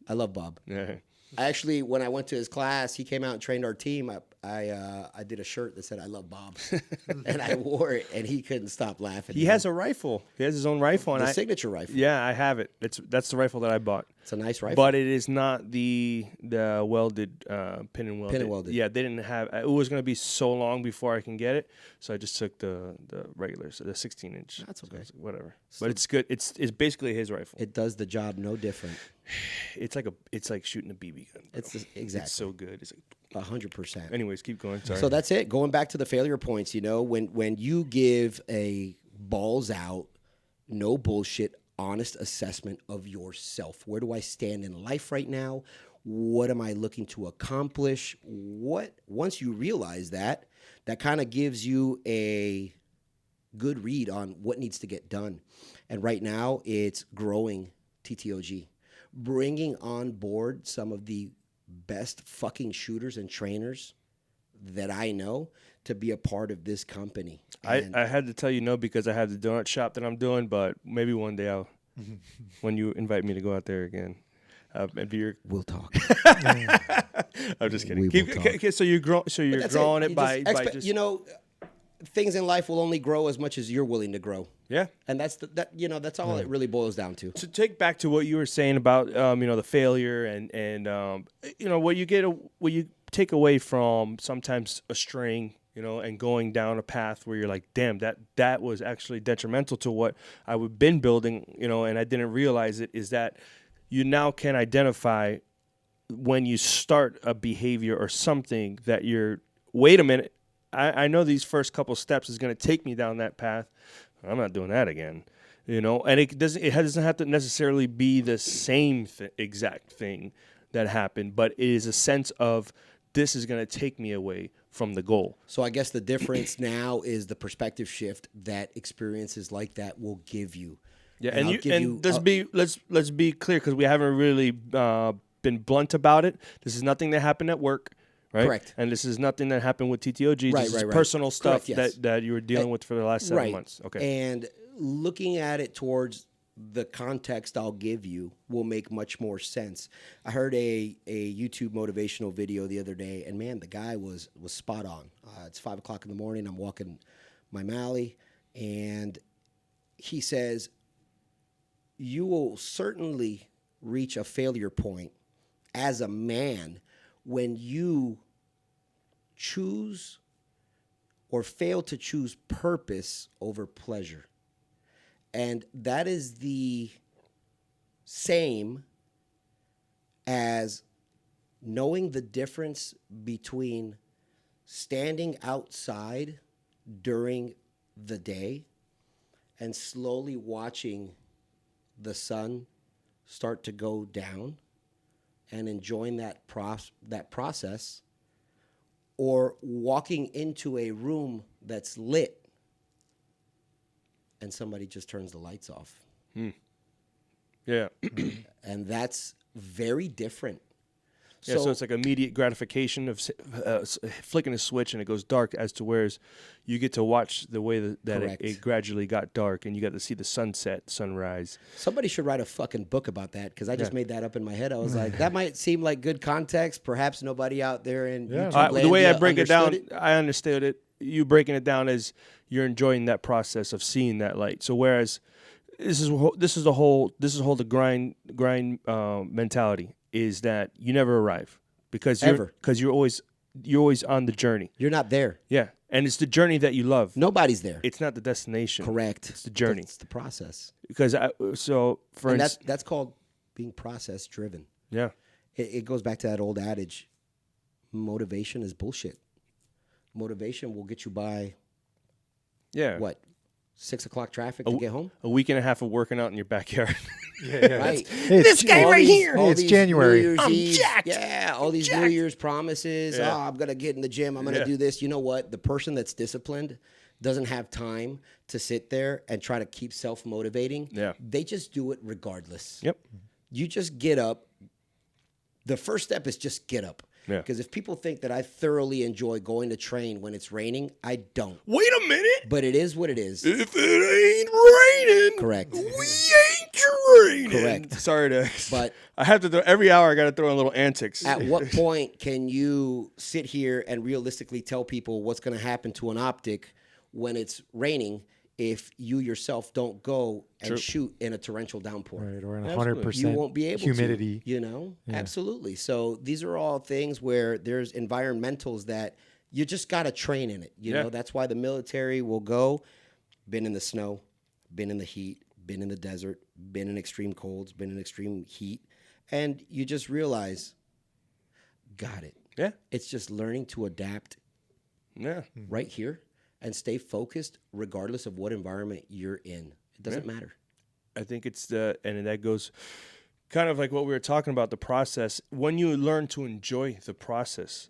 I love Bob. Yeah. Actually, when I went to his class, he came out and trained our team. I did a shirt that said, I love Bob. And I wore it, and he couldn't stop laughing. He has a rifle. He has his own rifle. The signature rifle. Yeah, I have it. That's the rifle that I bought. It's a nice rifle. But it is not the welded, pin and welded. Pin and welded. Yeah, they didn't have it. Was going to be so long before I can get it. So I just took the regular, so the 16-inch. That's okay. So whatever. But it's good. It's basically his rifle. It does the job no different. It's like shooting a BB gun. Bro. Exactly. It's so good. It's like 100%. Anyways, keep going. Sorry. So that's it. Going back to the failure points, you know, when you give a balls out, no bullshit, honest assessment of yourself. Where do I stand in life right now? What am I looking to accomplish? Once you realize that kind of gives you a good read on what needs to get done. And right now it's growing TTOG, bringing on board some of the best fucking shooters and trainers that I know to be a part of this company. I had to tell you no because I have the donut shop that I'm doing, but maybe one day when you invite me to go out there again. Maybe you're. We'll talk. I'm just kidding. We will talk. Okay, so you're growing it by just. You know, things in life will only grow as much as you're willing to grow. Yeah. And that's all it really boils down to. To take back to what you were saying about the failure and what you take away from sometimes a string, and going down a path where you're like, damn, that was actually detrimental to what I've been building, and I didn't realize it, is that you now can identify when you start a behavior or something that wait a minute, I know these first couple steps is going to take me down that path. I'm not doing that again, and it doesn't have to necessarily be the same exact thing that happened, but it is a sense of this is going to take me away from the goal. So I guess the difference now is the perspective shift that experiences like that will give you. Yeah, let's be clear, because we haven't really been blunt about it. This is nothing that happened at work. Right? Correct. And this is nothing that happened with TTOG. This is personal stuff. Correct, yes. that you were dealing with for the last 7 months. Okay. And looking at it towards the context I'll give you will make much more sense. I heard a YouTube motivational video the other day, and man, the guy was spot on. It's 5 o'clock in the morning. I'm walking my Mally, and he says, you will certainly reach a failure point as a man when you choose or fail to choose purpose over pleasure. And that is the same as knowing the difference between standing outside during the day and slowly watching the sun start to go down and enjoying that process, or walking into a room that's lit and somebody just turns the lights off. Yeah. And that's very different. Yeah, so it's like immediate gratification of flicking a switch and it goes dark, as to whereas you get to watch the way that it gradually got dark, and you got to see the sunset, sunrise. Somebody should write a fucking book about that, because I just made that up in my head. I was like, that might seem like good context. Perhaps nobody out there in YouTube the way I break it down, it. I understood it. You breaking it down as you're enjoying that process of seeing that light. So whereas this is the whole grind mentality is that you never arrive, because you're always on the journey. You're not there. Yeah, and it's the journey that you love. Nobody's there. It's not the destination. Correct. It's the journey. It's the process. Because that's called being process driven. Yeah. It goes back to that old adage: motivation is bullshit. Motivation will get you by. Yeah. What? 6 o'clock traffic to get home? A week and a half of working out in your backyard. Right. This guy right here. It's January. I'm jacked. Yeah, all these New Year's promises. Yeah. Oh, I'm going to get in the gym. I'm going to do this. You know what? The person that's disciplined doesn't have time to sit there and try to keep self-motivating. Yeah. They just do it regardless. Yep. You just get up. The first step is just get up. Yeah. Because if people think that I thoroughly enjoy going to train when it's raining, I don't. Wait a minute. But it is what it is. If it ain't raining, Correct. we ain't training. Correct. Sorry to, But I have to every hour I got to throw in little antics. at what point can you sit here and realistically tell people what's going to happen to an optic when it's raining if you yourself don't go and shoot in a torrential downpour? Right, or in Absolutely. 100% You won't be able humidity. to, Absolutely. So these are all things where there's environmentals that you just got to train in it. You know, that's why the military will go, been in the snow, been in the heat, been in the desert, been in extreme colds, been in extreme heat. And you just realize, got it. Yeah. It's just learning to adapt Yeah. right here and stay focused regardless of what environment you're in. It doesn't matter. I think it's and that goes kind of like what we were talking about, the process. When you learn to enjoy the process,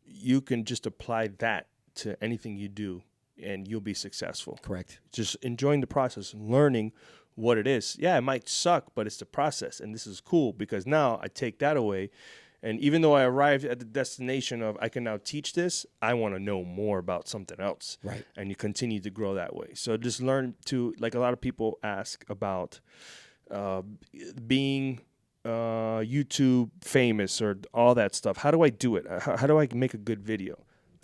you can just apply that to anything you do and you'll be successful. Correct. Just enjoying the process and learning what it is. Yeah, it might suck, but it's the process. And this is cool because now I take that away. And even though I arrived at the destination of I can now teach this, I want to know more about something else. Right. And you continue to grow that way. So just learn to, like a lot of people ask about being YouTube famous or all that stuff. How do I do it? How do I make a good video?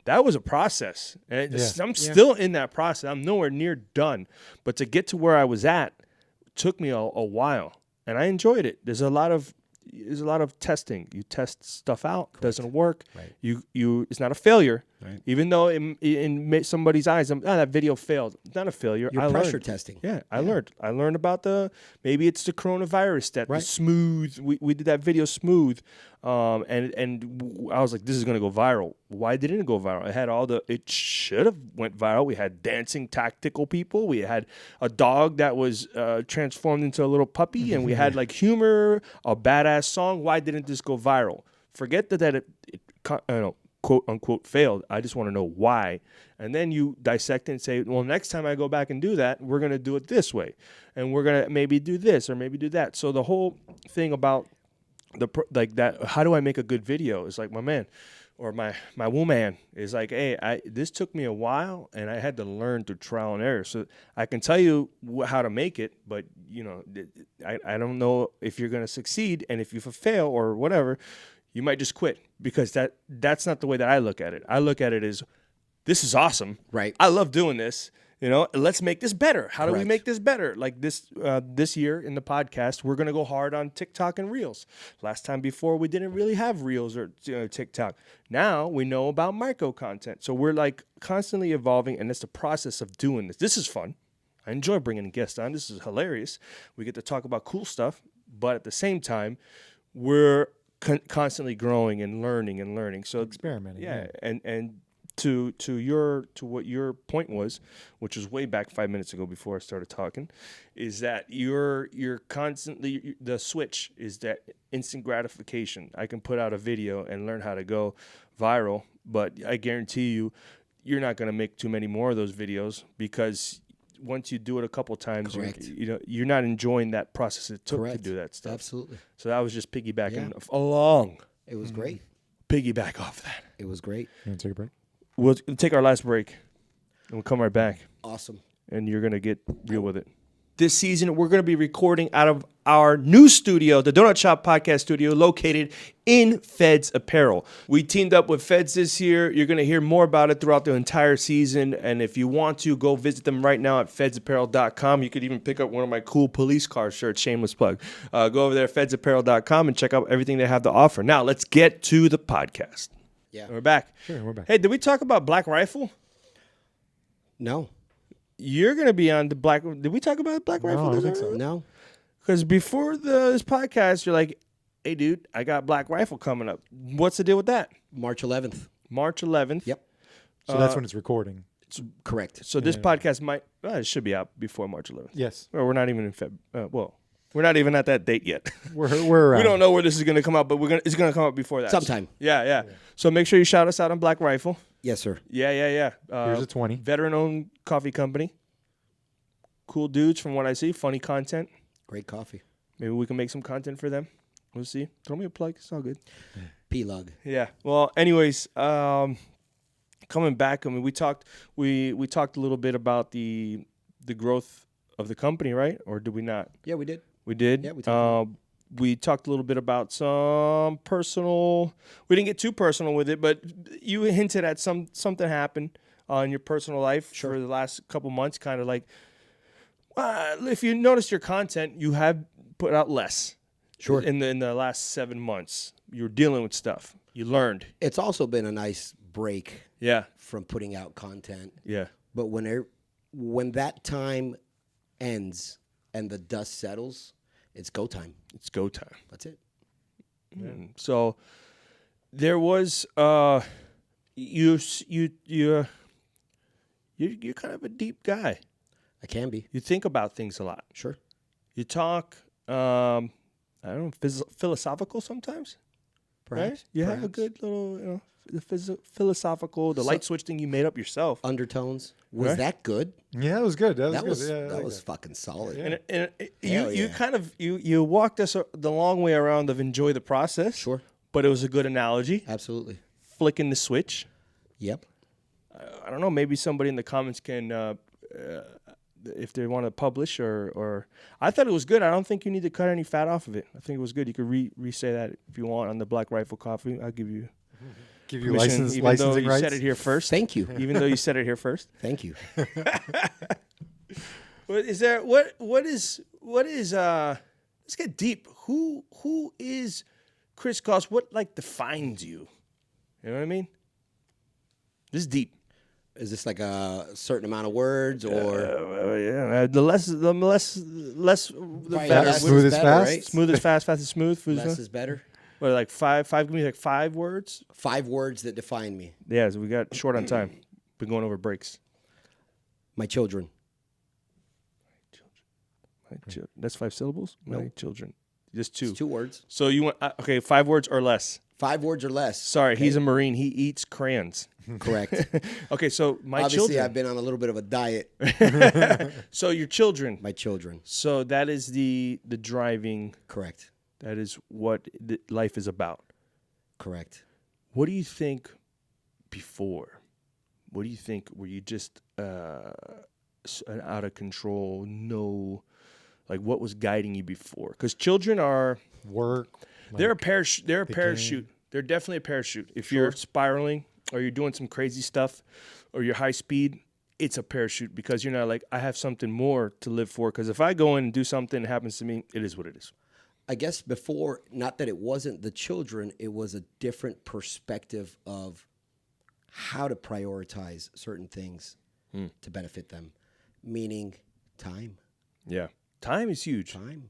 That was a process. And I'm still in that process. I'm nowhere near done. But to get to where I was at took me a while. And I enjoyed it. There's a lot of testing. You test stuff out. Correct. Doesn't work. Right. You it's not a failure. Right. Even though in somebody's eyes, that video failed. It's not a failure. You're pressure testing. Yeah, I learned. I learned about maybe it's the coronavirus that the smooth. We did that video smooth, and I was like, this is gonna go viral. Why didn't it go viral? It should have went viral. We had dancing tactical people. We had a dog that was transformed into a little puppy, and we had like humor, a badass song. Why didn't this go viral? Forget that it quote unquote failed. I just want to know why. And then you dissect it and say, well, next time I go back and do that, we're going to do it this way. And we're going to maybe do this or maybe do that. So the whole thing about how do I make a good video is like my man or my woman is like, hey, this took me a while and I had to learn through trial and error. So I can tell you how to make it, but I don't know if you're going to succeed. And if you fail or whatever, you might just quit because that's not the way that I look at it. I look at it as, this is awesome. Right. I love doing this. Let's make this better. How do we make this better? Like this year in the podcast, we're going to go hard on TikTok and Reels. Last time before, we didn't really have Reels or TikTok. Now we know about micro content. So we're like constantly evolving, and it's the process of doing this. This is fun. I enjoy bringing guests on. This is hilarious. We get to talk about cool stuff, but at the same time, we're constantly growing and learning. So experimenting. Yeah. And to what your point was, which was way back 5 minutes ago before I started talking, is that you're constantly, the switch is that instant gratification. I can put out a video and learn how to go viral, but I guarantee you're not going to make too many more of those videos because once you do it a couple times, you're not enjoying that process it took to do that stuff. Absolutely. So that was just piggybacking along. It was great. Piggyback off that. It was great. You want to take a break? We'll take our last break, and we'll come right back. Awesome. And you're going to get real with it. This season, we're going to be recording out of our new studio, the Donut Shop Podcast Studio, located in Feds Apparel. We teamed up with Feds this year. You're going to hear more about it throughout the entire season. And if you want to, go visit them right now at fedsapparel.com. You could even pick up one of my cool police car shirts, shameless plug. Go over there at fedsapparel.com and check out everything they have to offer. Now, let's get to the podcast. Yeah. We're back. Sure, we're back. Hey, did we talk about Black Rifle? No. You're going to be on the Black... Did we talk about Black Rifle? No, I don't think so. No. Because before this podcast, you're like, hey, dude, I got Black Rifle coming up. What's the deal with that? March 11th. March 11th. Yep. So that's when it's recording. Correct. So this podcast it should be out before March 11th. Yes. Well, we're not even in February. We're not even at that date yet. We're around. We don't know where this is going to come out, but it's going to come out before that. Sometime. Yeah. So make sure you shout us out on Black Rifle. Yes, sir. Yeah. Here's a 20. Veteran-owned coffee company. Cool dudes from what I see. Funny content. Great coffee. Maybe we can make some content for them. We'll see. Throw me a plug. It's all good. P-lug. Yeah. Well, anyways, coming back, I mean, we talked a little bit about the growth of the company, right? Or did we not? Yeah, we did. We did? Yeah, we talked. We talked a little bit about some personal. We didn't get too personal with it, but you hinted at something happened in your personal life for the last couple months. Kind of like, if you notice your content, you have put out less. Sure. In the last 7 months, you're dealing with stuff. You learned. It's also been a nice break. Yeah. From putting out content. Yeah. But when that time ends and the dust settles, it's go time. It's go time. That's it. Yeah. So there was you're kind of a deep guy. I can be. You think about things a lot. Sure. You talk I don't know, philosophical sometimes. Perhaps. Right? You have a good little, the philosophical, the light switch thing you made up yourself. Undertones. Was that good? Yeah, it was good. That was fucking solid. Yeah. And you kind of you walked us the long way around of enjoy the process. Sure. But it was a good analogy. Absolutely. Flicking the switch. Yep. I don't know. Maybe somebody in the comments can if they want to publish or I thought it was good. I don't think you need to cut any fat off of it. I think it was good. You could re-say that if you want on the Black Rifle Coffee. I'll give you permission, even licensing though you rights. said it here first. Thank you. Even though you said it here first. Thank you. What is there? What is? Let's get deep. Who is Chris Goss? What like defines you? You know what I mean? This is deep. Is this like a certain amount of words or? Yeah, the less, the Right, better. less Smooth is as better, fast? right? Smooth as fast, fast as smooth. Food Less fast. is better. What, like five? Give me like 5 words. 5 words that define me. Yeah, so we got short on time. Been going over breaks. My children. That's 5 syllables. My Nope. children. Just 2. It's 2 words. So you want okay? 5 words or less. 5 words or less. Sorry, he's a Marine. He eats crayons. Correct. Okay, so my Obviously, children. I've been on a little bit of a diet. So your children. My children. So that is the driving. Correct. That is what life is about. Correct. What do you think before? What do you think? Were you just an out of control? No, like what was guiding you before? Because children are Work. they're a parachute. They're a the parachute. They're definitely a parachute. If you're spiraling or you're doing some crazy stuff or you're high speed, it's a parachute because you're not like I have something more to live for. Because if I go in and do something that happens to me, it is what it is. I guess before, not that it wasn't the children, it was a different perspective of how to prioritize certain things to benefit them, meaning time. Yeah, time is huge. Time.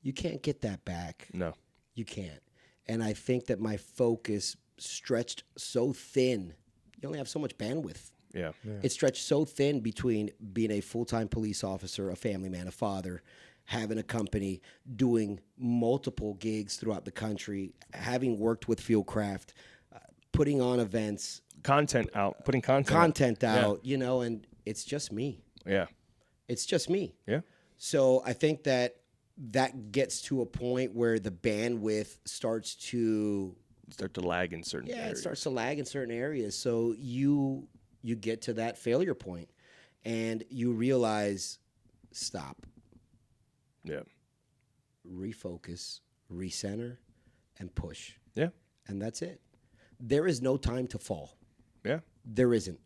You can't get that back. No. You can't. And I think that my focus stretched so thin. You only have so much bandwidth. Yeah. It stretched so thin between being a full-time police officer, a family man, a father, having a company, doing multiple gigs throughout the country, having worked with Fieldcraft, putting on events, Content out, putting content out, you know, and it's just me. Yeah. It's just me. Yeah. So I think that gets to a point where the bandwidth starts to Start to lag in certain it areas. starts to lag in certain areas. So you get to that failure point and you realize, stop, Yeah. refocus, recenter, and push. Yeah. And that's it. There is no time to fall. Yeah. There isn't.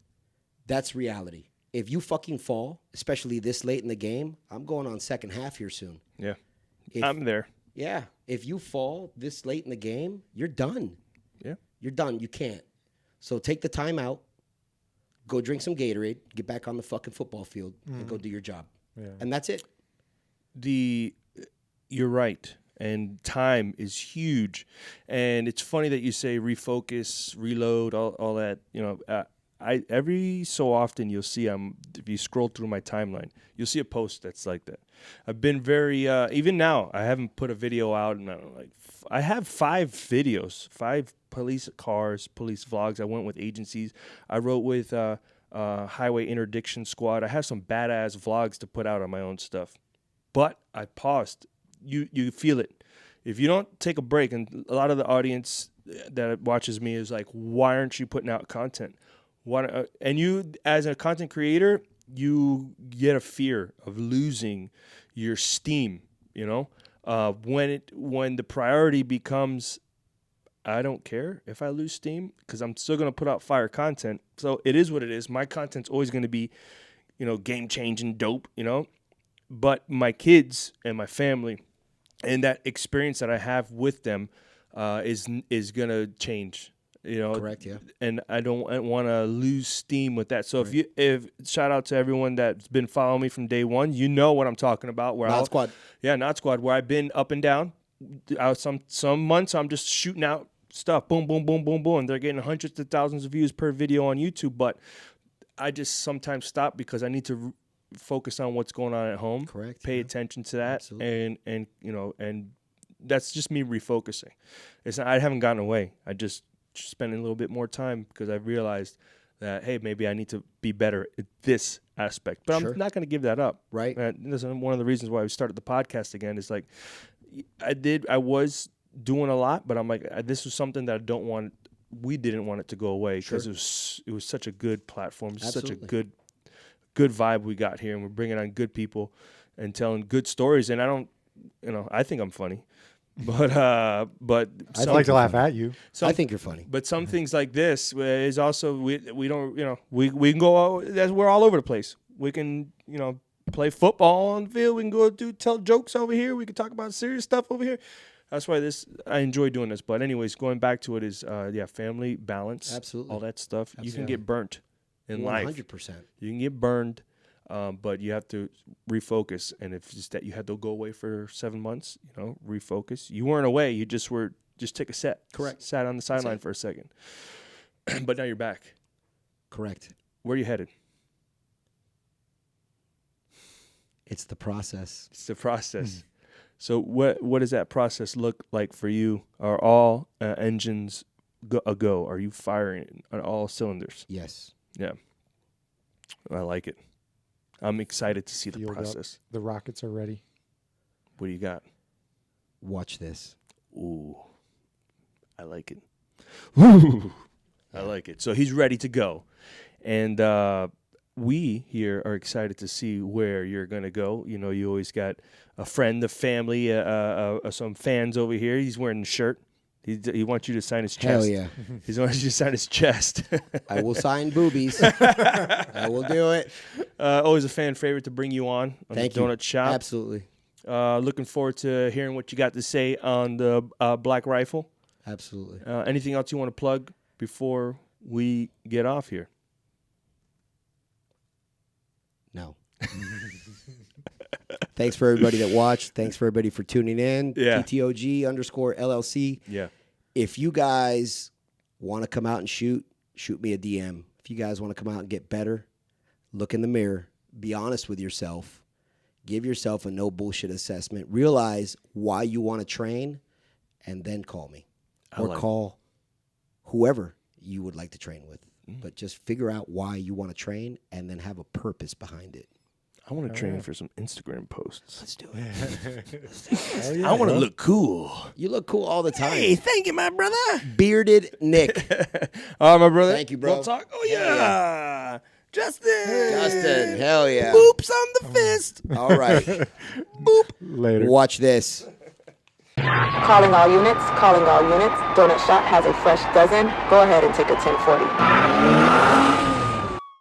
That's reality. If you fucking fall, especially this late in the game, I'm going on second half here soon. Yeah. If- I'm there. Yeah. If you fall this late in the game, you're done. Yeah. You're done. You can't. So take the time out, go drink some Gatorade, get back on the fucking football field, and go do your job. Yeah. And that's it. You're right. And time is huge. And it's funny that you say refocus, reload, all that. You know, I every so often you'll see if you scroll through my timeline, you'll see a post that's like that. I've been very even now. I haven't put a video out, and I have 5 videos, 5 police cars, police vlogs. I went with agencies. I wrote with Highway Interdiction Squad. I have some badass vlogs to put out on my own stuff, but I paused. You feel it. If you don't take a break, and a lot of the audience that watches me is like, why aren't you putting out content? And you, as a content creator, you get a fear of losing your steam, you know? When the priority becomes, I don't care if I lose steam because I'm still going to put out fire content. So it is what it is. My content's always going to be, you know, game-changing dope, you know? But my kids and my family and that experience that I have with them is going to change. You know, Correct, yeah. And I don't want to lose steam with that. So if shout out to everyone that's been following me from day one, you know what I'm talking about. Not Squad. Yeah, Not Squad, where I've been up and down. Some months I'm just shooting out stuff, boom, boom, boom, boom, boom. They're getting hundreds of thousands of views per video on YouTube, but I just sometimes stop because I need to focus on what's going on at home. Correct. Pay attention to that, Absolutely. and you know, and that's just me refocusing. It's not, I haven't gotten away. I just spending a little bit more time because I realized that, hey, maybe I need to be better at this aspect. But Sure. I'm not going to give that up. Right. This is one of the reasons why we started the podcast again. Is like I was doing a lot, but I'm like, this was something that we didn't want it to go away because it was such a good platform, such a Absolutely. good good vibe we got here, and we're bringing on good people and telling good stories. And I don't, I think I'm funny, but I'd like to laugh at you. I think you're funny. But some things like this is also we don't we can go we're all over the place. We can play football on the field. We can go tell jokes over here. We can talk about serious stuff over here. That's why I enjoy doing this. But anyways, going back to it is family balance, absolutely, all that stuff. Absolutely. You can get burnt in life. 100%. You can get burned, but you have to refocus. And if it's that you had to go away for 7 months, refocus. You weren't away. You just took a set. Correct. Sat on the sideline for a second. But now you're back. Correct. Where are you headed? It's the process. It's the process. So what does that process look like for you? Are all engines a go? Are you firing on all cylinders? Yes. Yeah. I like it. I'm excited to see the Field process. Up. The rockets are ready. What do you got? Watch this. Ooh. I like it. Ooh. I like it. So he's ready to go. And we here are excited to see where you're going to go. You always got a friend, a family, some fans over here. He's wearing a shirt. He wants you to sign his chest. Hell yeah. He wants you to sign his chest. I will sign boobies. I will do it. Always a fan favorite to bring you on Thank the you. Donut Shop. Absolutely. Looking forward to hearing what you got to say on the Black Rifle. Absolutely. Anything else you want to plug before we get off here? No. Thanks for everybody that watched. Thanks for everybody for tuning in. Yeah. TTOG_LLC. Yeah. If you guys want to come out and shoot me a DM. If you guys want to come out and get better, look in the mirror. Be honest with yourself. Give yourself a no bullshit assessment. Realize why you want to train, and then call me. Or call whoever you would like to train with. But just figure out why you want to train and then have a purpose behind it. I want to train for some Instagram posts. Let's do it. I want to look cool. You look cool all the time. Hey, thank you, my brother. Bearded Nick. All right, my brother. Thank you, bro. We'll talk. Oh, yeah. Justin, hell yeah. Boops on the fist. All right. Boop. Later. Watch this. Calling all units. Donut Shop has a fresh dozen. Go ahead and take a 1040.